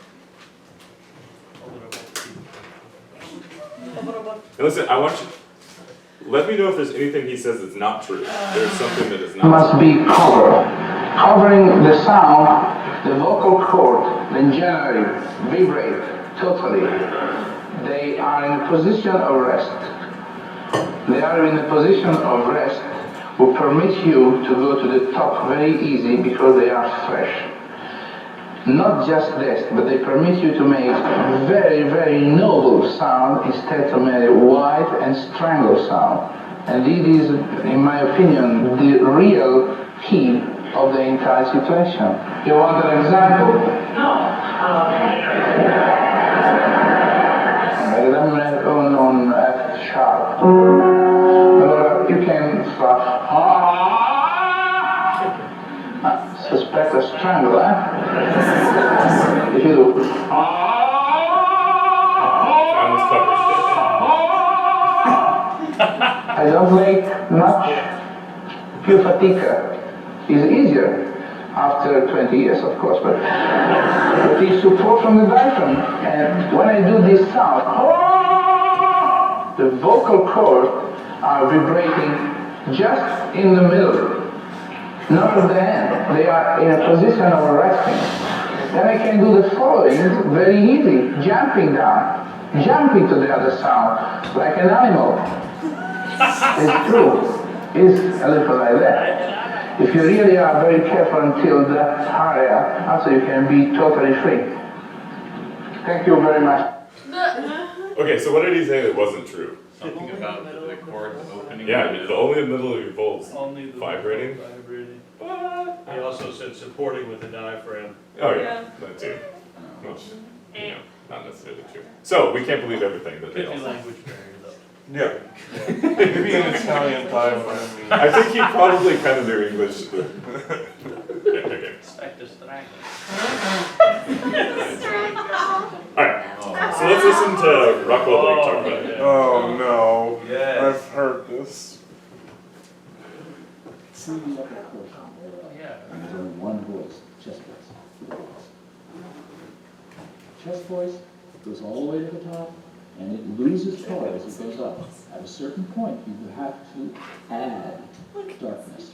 And listen, I want you, let me know if there's anything he says that's not true. There's something that is not must true. be covering the sound, the vocal cord, then generally vibrate totally. They are in a position of rest. They are in a position of rest who permit you to go to the top very easy because they are fresh. Not just this, but they permit you to make very, very noble sound instead of a wide and strangled sound. And it is, in my opinion, the real key of the entire situation. You want an example? No. On F sharp. You can suspect a strangle, If you do. I don't like much. Più fatica is easier after 20 years, of course, but it is support from the diaphragm. And when I do this sound, the vocal cords are vibrating just in the middle, not at the end. They are in a position of resting. Then I can do the following very easy, jumping down, jumping to the other sound, like an animal. It's true. It's a little like that. If you really are very careful until that area, also you can be totally free. Thank you very much. Okay, so what did he say that wasn't true? Something about the chords opening. Yeah, only in the middle of your bowls. Only the Vibrating? Vibrating. He also said supporting with the diaphragm. Oh yeah, Yeah. that too. Which, you know, not necessarily true. So we can't believe everything that they Could all be say. language barrier though. Yeah. Maybe an Italian diaphragm. I think he probably kind of knew English. Yeah, okay. Spectre strangle. Alright, so let's listen to Rockwell Blake talk about it. Oh no. Yes. I've heard this. See the upper portion. Yeah. There's only one voice, chest voice. Chest voice goes all the way to the top, and it loses power as it goes up. At a certain point, you have to add darkness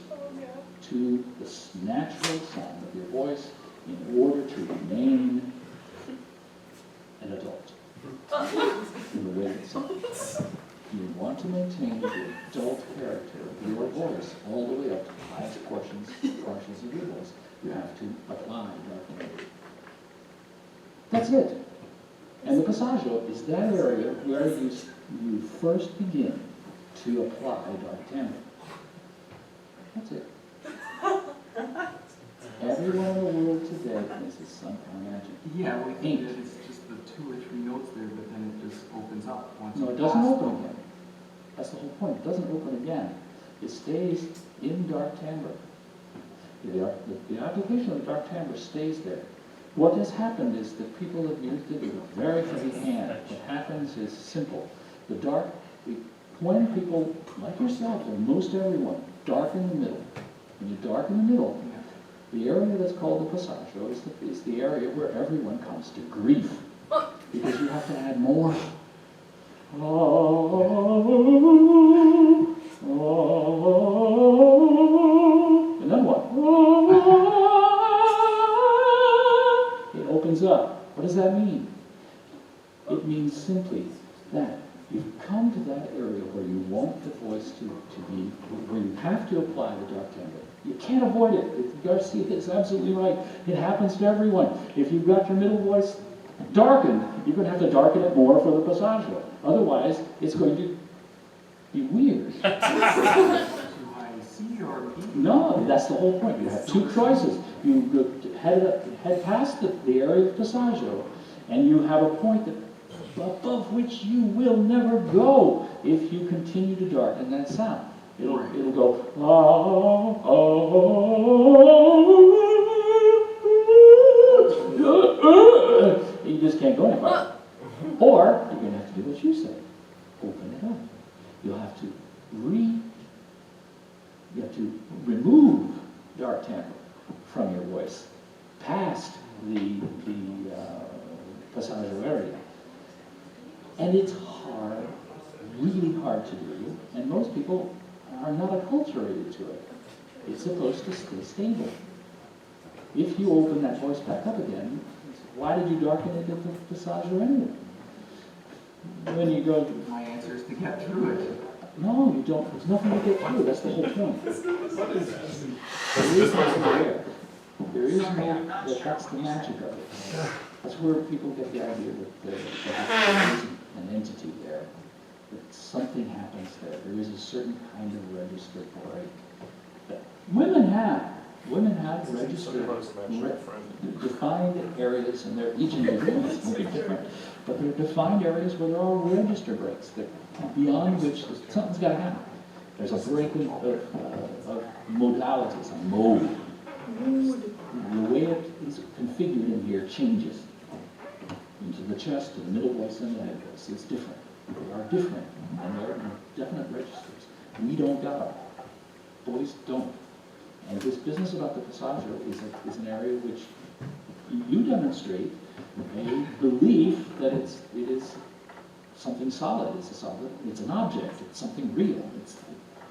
to the natural sound of your voice in order to remain an adult in the way it sounds. You want to maintain the adult character of your voice all the way up to the highest portions of your voice. You have to apply darkening. That's it. And the passaggio is that area where you first begin to apply dark timbre. That's it. Everyone in the world today thinks it's somehow magic. Yeah, we Ain't. think that it's just the 2 or 3 notes there, but then it just opens up once No, you it doesn't pass open them. again. That's the whole point. It doesn't open again. It stays in dark timbre. The application of the dark timbre stays there. What has happened is that people have used it with a very heavy hand. What happens is simple. When people, like yourself and most everyone, darken the middle, when you darken the middle, the area that's called the passaggio is the area where everyone comes to grief. Because you have to add more. And then what? It opens up. What does that mean? It means simply that you've come to that area where you want the voice to be, where you have to apply the dark timbre. You can't avoid it. Garcia is absolutely right. It happens to everyone. If you've got your middle voice darkened, you're going to have to darken it more for the passaggio. Otherwise, it's going to be weird. Too high C or B? No, that's the whole point. You have two choices. You head past the area of passaggio, and you have a point that above which you will never go if you continue to darken that sound. It'll go you just can't go any farther. Or you're going to have to do what you say. Open it up. You'll have to remove dark timbre from your voice past the passaggio area. And it's hard, really hard to do, and most people are not acculturated to it. It's supposed to stay stable. If you open that voice back up again, why did you darken it at the passaggio anyway? When you go, My answer is to get through it. no, you don't. There's nothing to get through. That's the whole point. There is no there. There is no. That's the magic of it. That's where people get the idea that there is an entity there. That something happens there. There is a certain kind of register for it. But women have registered, defined areas, and they're each individual is maybe different, but there are defined areas where there are register breaks that beyond which something's got to happen. There's a break of modalities, a mode. The way it is configured in here changes. Into the chest, to the middle voice, and the head voice. It's different. They are different, and there are definite registers. We don't got them. Boys don't. And this business about the passaggio is an area which you demonstrate a belief that it is something solid. It's an object. It's something real.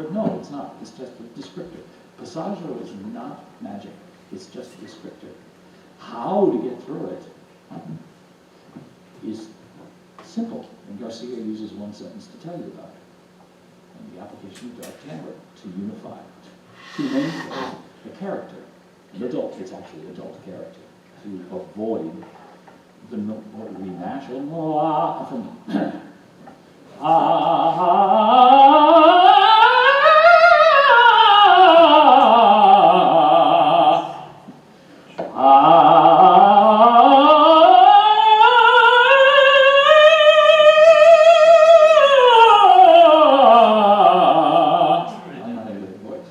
But no, it's not. It's just a descriptor. Passaggio is not magic. It's just a descriptor. How to get through it is simple, and Garcia uses one sentence to tell you about it. And the application of dark timbre to unify two main things, the character, an adult, it's actually adult character, to avoid the rematch from I'm not a good voice.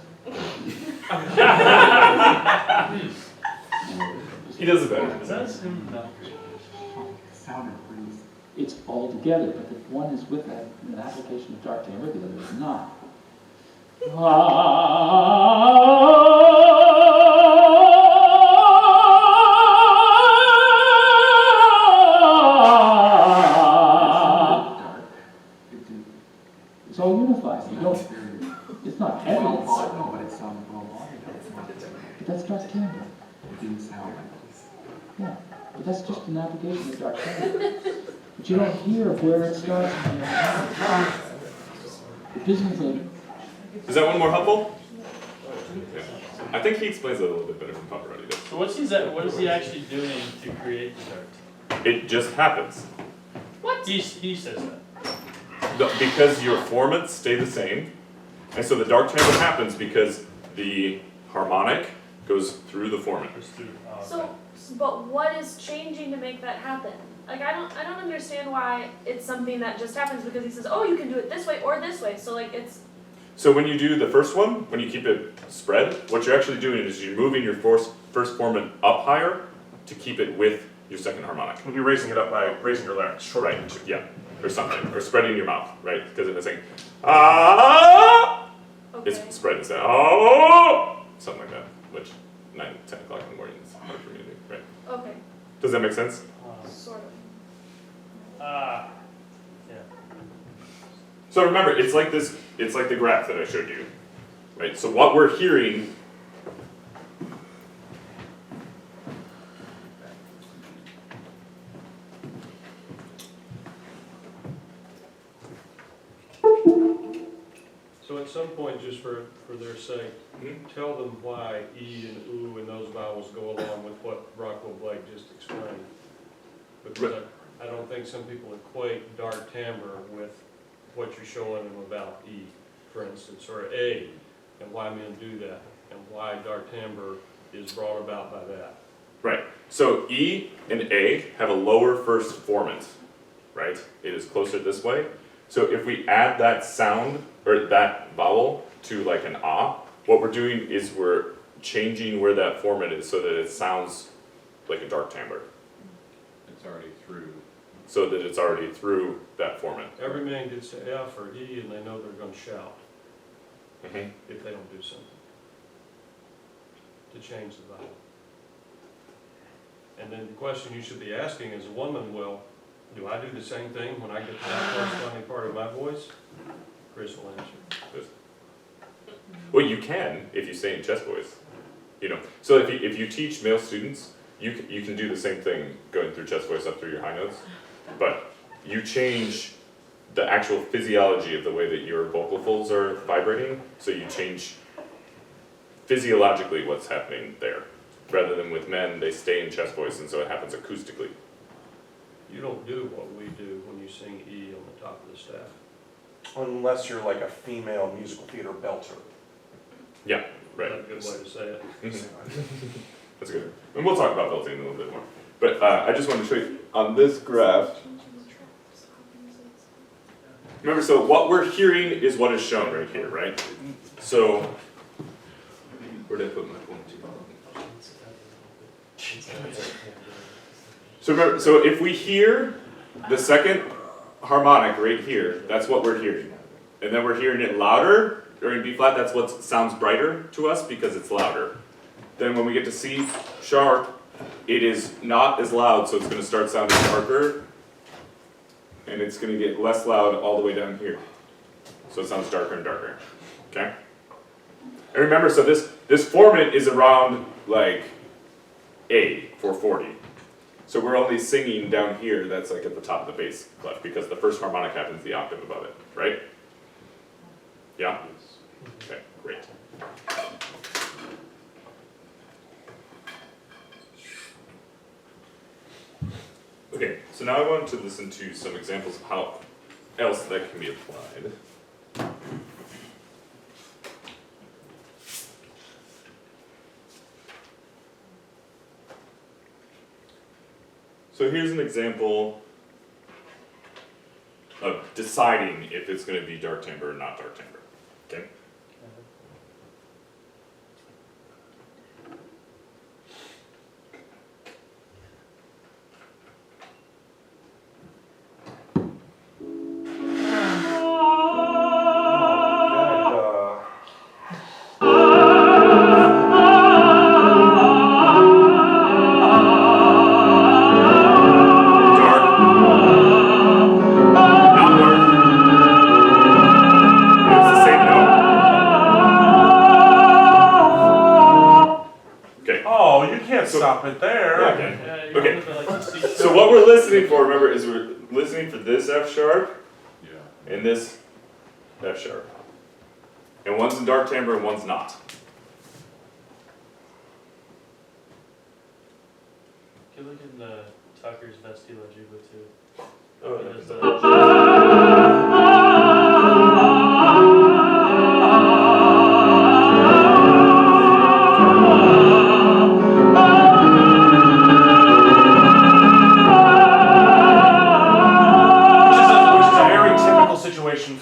He does it better. That's him. Sounded pretty. It's all together, but the one is with an application of dark timbre, the other is not. It's all unified. You don't. It's not heavy. Well, no, but it sounded well volume. But that's dark timbre. It didn't sound like this. Yeah, but that's just an application of dark timbre. But you don't hear where it starts. The Byzantine. Is that one more helpful? Yeah. I think he explains it a little bit better than Pavarotti does. So what is he actually doing to create the dark? It just happens. What? He says that. Because your formants stay the same, and so the dark timbre happens because the harmonic goes through the formant. So, but what is changing to make that happen? Like, I don't understand why it's something that just happens, because he says, oh, you can do it this way or this way, so like it's. So when you do the first one, when you keep it spread, what you're actually doing is you're moving your first formant up higher to keep it with your second harmonic. You're raising it up by raising your larynx. Right, yeah, or something, or spreading your mouth, right? Because it's saying, ah, Okay. it's spread instead, oh, something like that, which 9, 10 o'clock in the morning is hard for me to do, right? Okay, Does that make sense? sort of. Yeah. So remember, it's like this, it's like the graph that I showed you, right? So what we're hearing So at some point, just for their sake, tell them why E and OO and those vowels go along with what Rockwell Blake just explained. Because I don't think some people equate dark timbre with what you're showing them about E, for instance, or A, and why men do that, and why dark timbre is brought about by that. Right. So E and A have a lower first formant, right? It is closer this way. So if we add that sound, or that vowel, to like an ah, what we're doing is we're changing where that formant is so that it sounds like a dark timbre. It's already through. So that it's already through that formant. Every man gets to F or E, and they know they're gonna shout Mm-hmm. if they don't do something to change the vowel. And then the question you should be asking as a woman, well, do I do the same thing when I get to that corresponding part of my voice? Chris will answer. Well, you can if you say in chest voice, you know. So if you teach male students, you can do the same thing going through chest voice up through your high notes, but you change the actual physiology of the way that your vocal folds are vibrating. So you change physiologically what's happening there, rather than with men they stay in chest voice, and so it happens acoustically. You don't do what we do when you sing E on the top of the staff. Unless you're like a female musical theater belter. Yeah, right. That's a good way to say it. That's good. And we'll talk about belting a little bit more. But I just wanted to show you on this graph. Remember, so what we're hearing is what is shown right here, right? So, where did I put my point? So remember, so if we hear the second harmonic right here, that's what we're hearing. And then we're hearing it louder during B flat, that's what sounds brighter to us because it's louder. Then when we get to C sharp, it is not as loud, so it's going to start sounding darker. And it's going to get less loud all the way down here. So it sounds darker and darker. Okay? And remember, so this formant is around like A, 440. So we're only singing down here, that's like at the top of the bass clef, because the first harmonic happens the octave above it, right? Yeah? Okay, great. Okay, so now I want to listen to some examples of how else that can be applied. So here's an example of deciding if it's going to be dark timbre or not dark timbre. Okay? Stop it there. Okay. Okay. So what we're listening for, remember, is we're listening for this F sharp and this F sharp. And one's in dark timbre and one's not. You look in the Tucker's Vestila Juba too. Oh, It that's is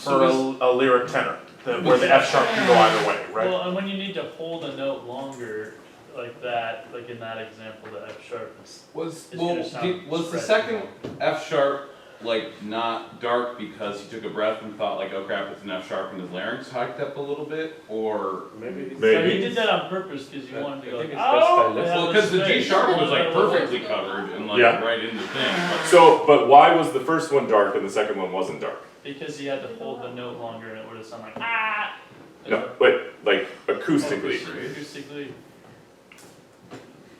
for a lyric tenor, where the F sharp can go either way, right? Well, and when you need to hold a note longer, like that, like in that example, the F sharp is. Was it's gonna sound was the spread. second F sharp like not dark because he took a breath and thought like, oh crap, it's an F sharp and his larynx hiked up a little bit, or Maybe. So he did that on purpose because he wanted to go. I think it's Oh, just well, because the G sharp was like perfectly covered and like Yeah. right in the thing. But So, but why was the first one dark and the second one wasn't dark? Because he had to hold the note longer and it would have sounded like ah. No, but like acoustically. Acoustically.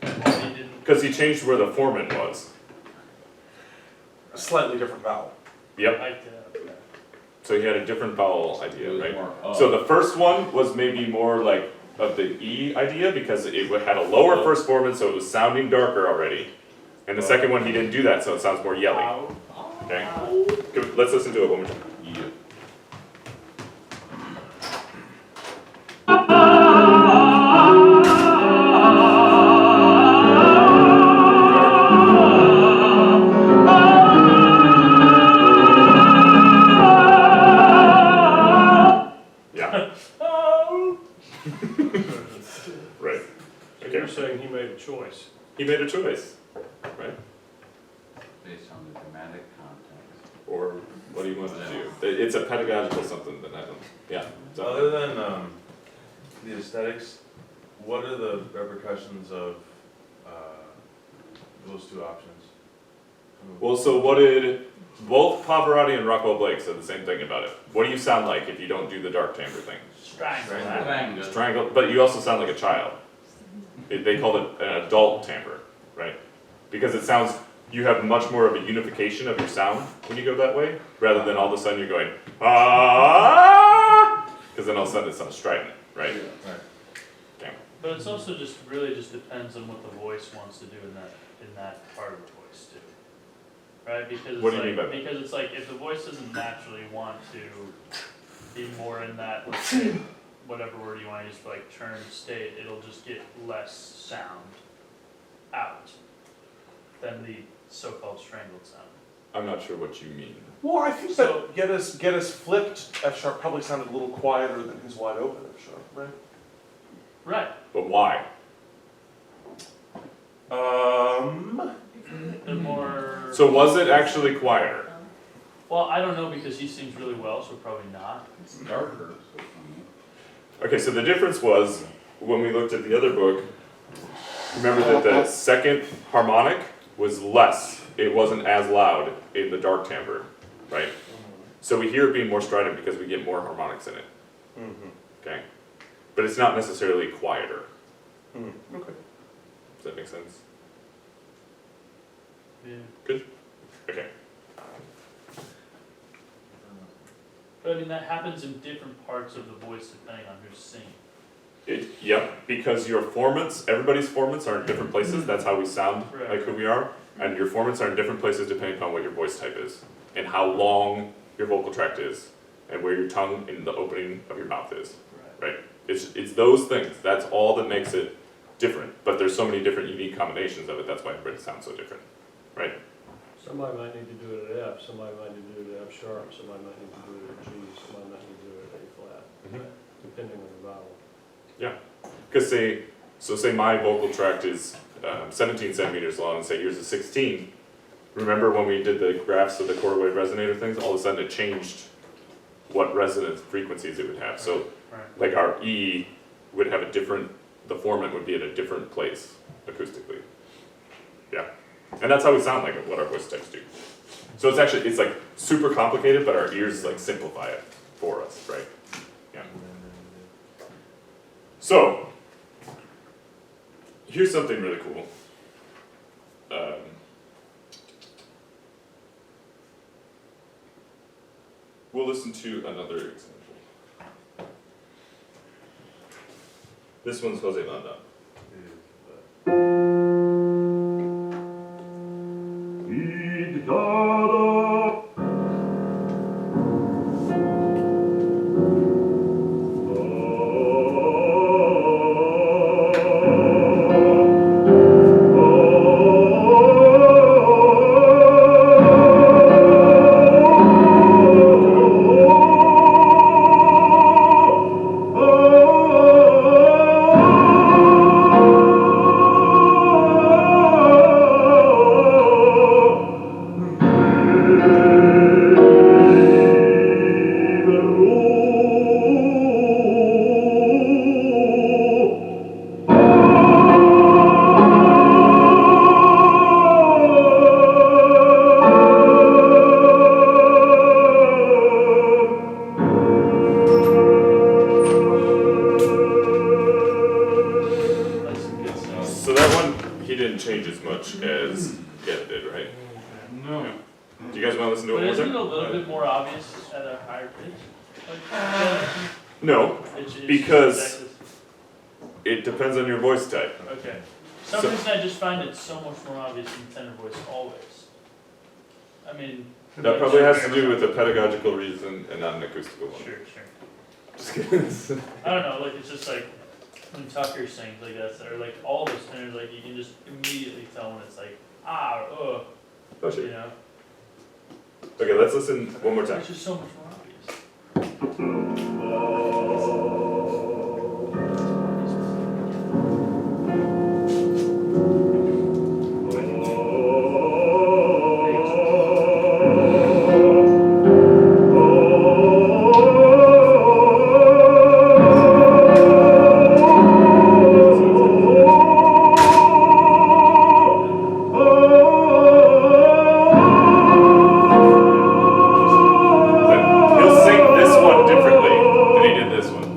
He didn't. Because he changed where the formant was. A slightly different vowel. Yep. Like that. So he had a different vowel idea, it was right? more up. So the first one was maybe more like of the E idea because it had a lower first formant, so it was sounding darker already. And the second one he didn't do that, so it sounds more yelly. Okay. Good, let's listen to it one more time. Yeah. Yeah. Right. So you're saying he made a choice. He made a choice, right? Based on the dramatic context. Or what do you want to do? It's a pedagogical something that I don't. Yeah. So- Other than the aesthetics, what are the repercussions of those two options? Well, so what did both Pavarotti and Rockwell Blake said the same thing about it? What do you sound like if you don't do the dark timbre thing? Strangle. It's triangle, but you also sound like a child. They called it an adult timbre, right? Because it sounds, you have much more of a unification of your sound when you go that way, rather than all of a sudden you're going, ah, because then all of a sudden it sounds strident, right? Right. Okay. But it's also just really just depends on what the voice wants to do in that part of the voice too. Right? Because it's What do you like, mean by that? because it's like if the voice doesn't naturally want to be more in that, let's say, whatever word you want to use for like turn state, it'll just get less sound out than the so-called strangled sound. I'm not sure what you mean. Well, I think So- that get us flipped F sharp probably sounded a little quieter than his wide open F sharp, right? Right. But why? They're more. So was it actually quieter? Well, I don't know because he sings really well, so probably not. It's darker. So Okay, so the difference was, when we looked at the other book, remember that the second harmonic was less. It wasn't as loud in the dark timbre, right? So we hear it being more strident because we get more harmonics in it. okay? But it's not necessarily quieter. Okay. Does that make sense? Yeah. Okay. But I mean, that happens in different parts of the voice depending on who's singing. Yep, because your formants, everybody's formants are in different places, that's how we sound Right. like who we are. And your formants are in different places depending on what your voice type is, and how long your vocal tract is, and where your tongue in the opening of your mouth is, right? It's those things, that's all that makes it different, but there's so many different unique combinations of it, that's why everybody sounds so different, right? Somebody might need to do it at F, somebody might need to do it at F sharp, somebody might need to do it at G, somebody might need to do it at A flat, depending on the vowel. Because say my vocal tract is 17 centimeters long, and say yours is 16. Remember when we did the graphs of the quarter wave resonator things? All of a sudden it changed what resonance frequencies it would have. So like our E would have a different, the formant would be at a different place acoustically. Yeah, and that's how we sound like what our voice types do. So it's actually, it's like super complicated, but our ears like simplify it for us, right? Yeah. So, here's something really cool. We'll listen to another example. This one's Jose Manda. So that one, he didn't change as much as Get did, right? No. Do you guys want to listen to it But one more isn't it time? a little bit more obvious at a higher pitch? Like, No, it's because exactly- it depends on your voice type. Okay. Some So- reason I just find it so much more obvious in tenor voice always. I mean. That probably has to do with a pedagogical reason and not an acoustical one. Sure, sure. Just kidding. I don't know, like, it's just like, when Tucker sings like that, or like all those tenors, like, you can just immediately tell when it's like, Oh, you sure. know? Okay, let's listen one more time. It's just so much more obvious. He'll sing this one differently than he did this one.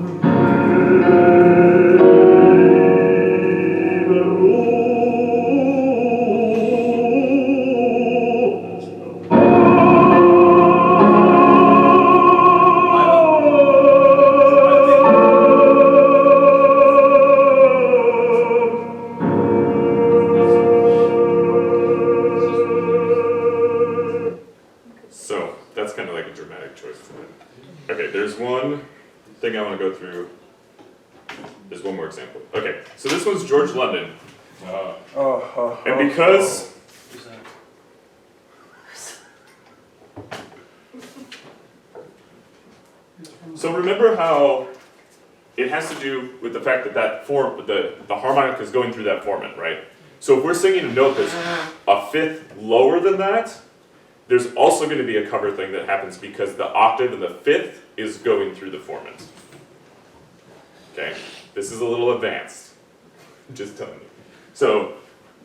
So that's kind of like a dramatic choice for him. Okay, there's one thing I want to go through. There's one more example. Okay, so this one's George London. And because Is that- so remember how it has to do with the fact that that form, the harmonic is going through that formant, right? So if we're singing a note that's a fifth lower than that, there's also going to be a cover thing that happens because the octave in the fifth is going through the formant. Okay, this is a little advanced, just telling you. So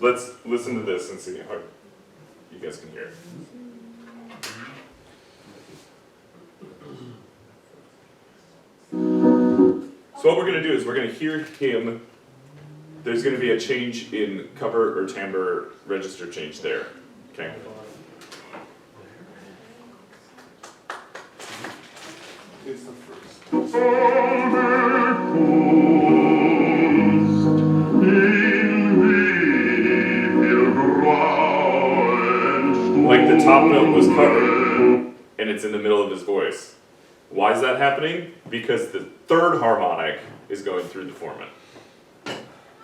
let's listen to this and see how you guys can hear it. So what we're gonna do is we're gonna hear him. There's gonna be a change in cover or timbre register change there. Okay. It's the first. Like the top note was covered, and it's in the middle of his voice. Why is that happening? Because the third harmonic is going through the formant.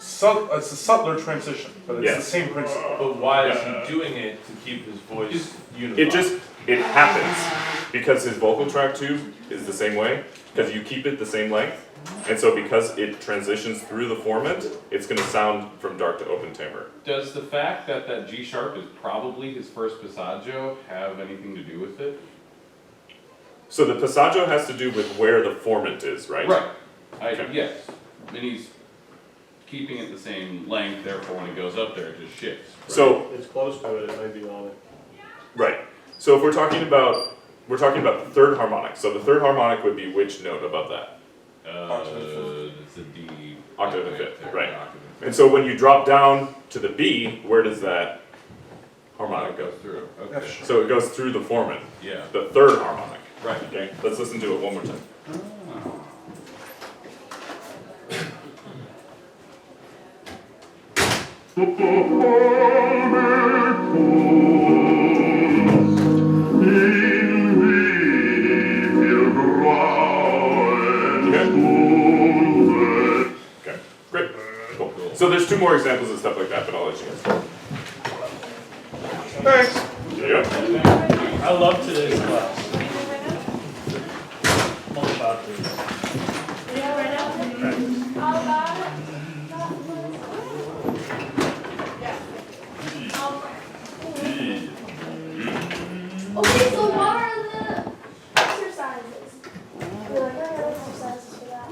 It's a subtler transition, but it's the Yes. same principle. But why is he doing it to keep his voice unified? It happens because his vocal tract tube is the same way, because you keep it the same length, and so because it transitions through the formant, it's gonna sound from dark to open timbre. Does the fact that that G sharp is probably his first passaggio have anything to do with it? So the passaggio has to do with where the formant is, right? Okay. Yes, and he's keeping it the same length, therefore when it goes up there, it just shifts. Right? So, It's close to it, it may be on it. right, so if we're talking about the third harmonic, so the third harmonic would be which note above that? It's a D. Octave and fifth, right. Octave and fifth. And so when you drop down to the B, where does that harmonic go? Goes through, okay. So it goes through the formant, Yeah. the third harmonic. Right. Okay, let's listen to it one more time. Okay, great, cool. So there's two more examples of stuff like that, but I'll let you guys go. Thanks. Yep. I love today's class. I'm all about this. Yeah, right now? How about it? Okay, so what are the exercises? You're like, I have exercises for that.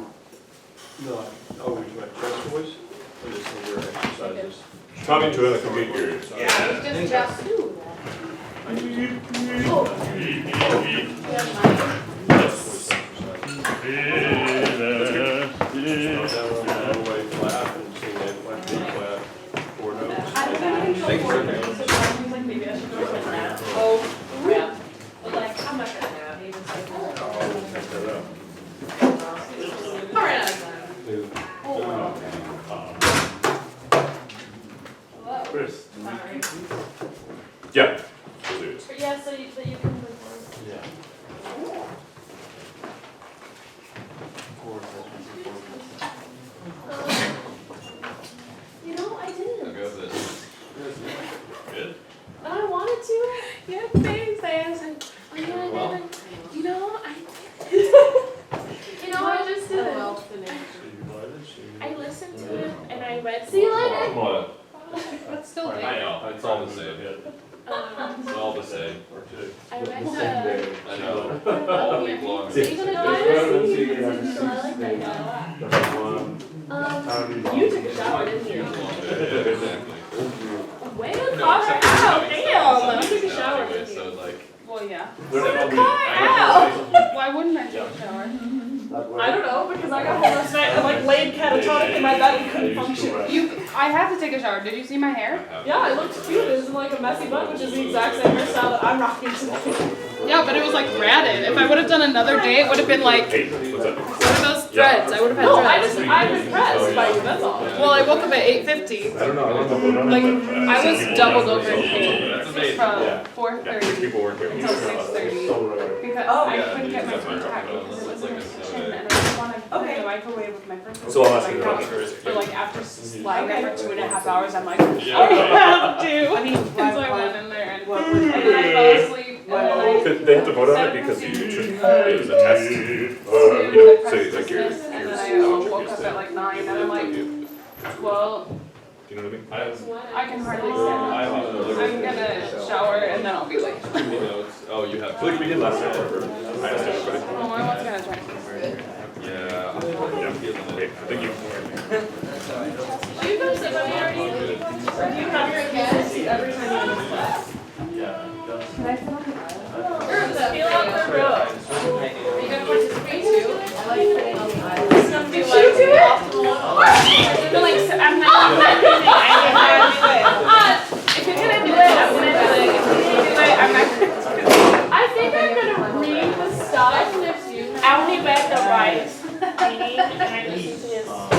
No, oh, you meant chest voice? Or just some of your exercises? Tommy, do you want to come get your? It's just Jeff too. Oh, yeah. But like, I'm not gonna have even Chris, Yeah. We'll do this. Yeah, so that you can record. yeah. You know, I didn't. I'll go with this. Good. And I wanted to. Yeah, thanks, thanks. And then I Well. didn't. You know, You know, I just didn't. I listened to it and I read. See you later. Come on. But still I know, it's all the same. It's all the same. I read I know. All week long. So even though I was listening to I like that guy. You took a shower, didn't you? Exactly. way to No, call her except out, for damn. You took a shower, anyway, didn't you? so like. Well, yeah. We're not Call her out. Why wouldn't I take a shower? I don't know, because I got home last night and like laid catatonic in my bed and couldn't function. I have to take a shower. Did you see my hair? Yeah, it looked cute. It was in like a messy bun, which is the exact same hairstyle that I'm rocking today. Yeah, but it was like ratted. If I would have done another day, it would have been like, Hey, what's up? what are those threads? I would have had No, threads. I'm impressed by you, that's all. Well, I woke up at 8:50. I don't know. I don't know. Like, I was doubled over in pain That's amazing. from Yeah. 4:30 People weren't here. until 6:30 because I couldn't get my feet tacked because it was in the kitchen and I didn't want to put it in the microwave with my first. So I'll ask you like, about for like after lying there for 2.5 hours, I'm like, I have to. I mean, so I went in there and then I fell asleep. And then They have to vote on it because you took, it was a test. I So like your, and then I woke up at like 9 and I'm like, well, do you know what I mean? I can hardly stand up. I'm gonna shower and then I'll be late. Oh, you have. Like we did last time, remember? I asked everybody. Oh, I was gonna try. Yeah. Okay, thank you. Do you go sit by me already? Or do you have your guests every time you go to class? Can I sit on the aisle? Feel out the road. Are you gonna participate too? It's gonna be like I'll be back to Bryce meeting and I listen to his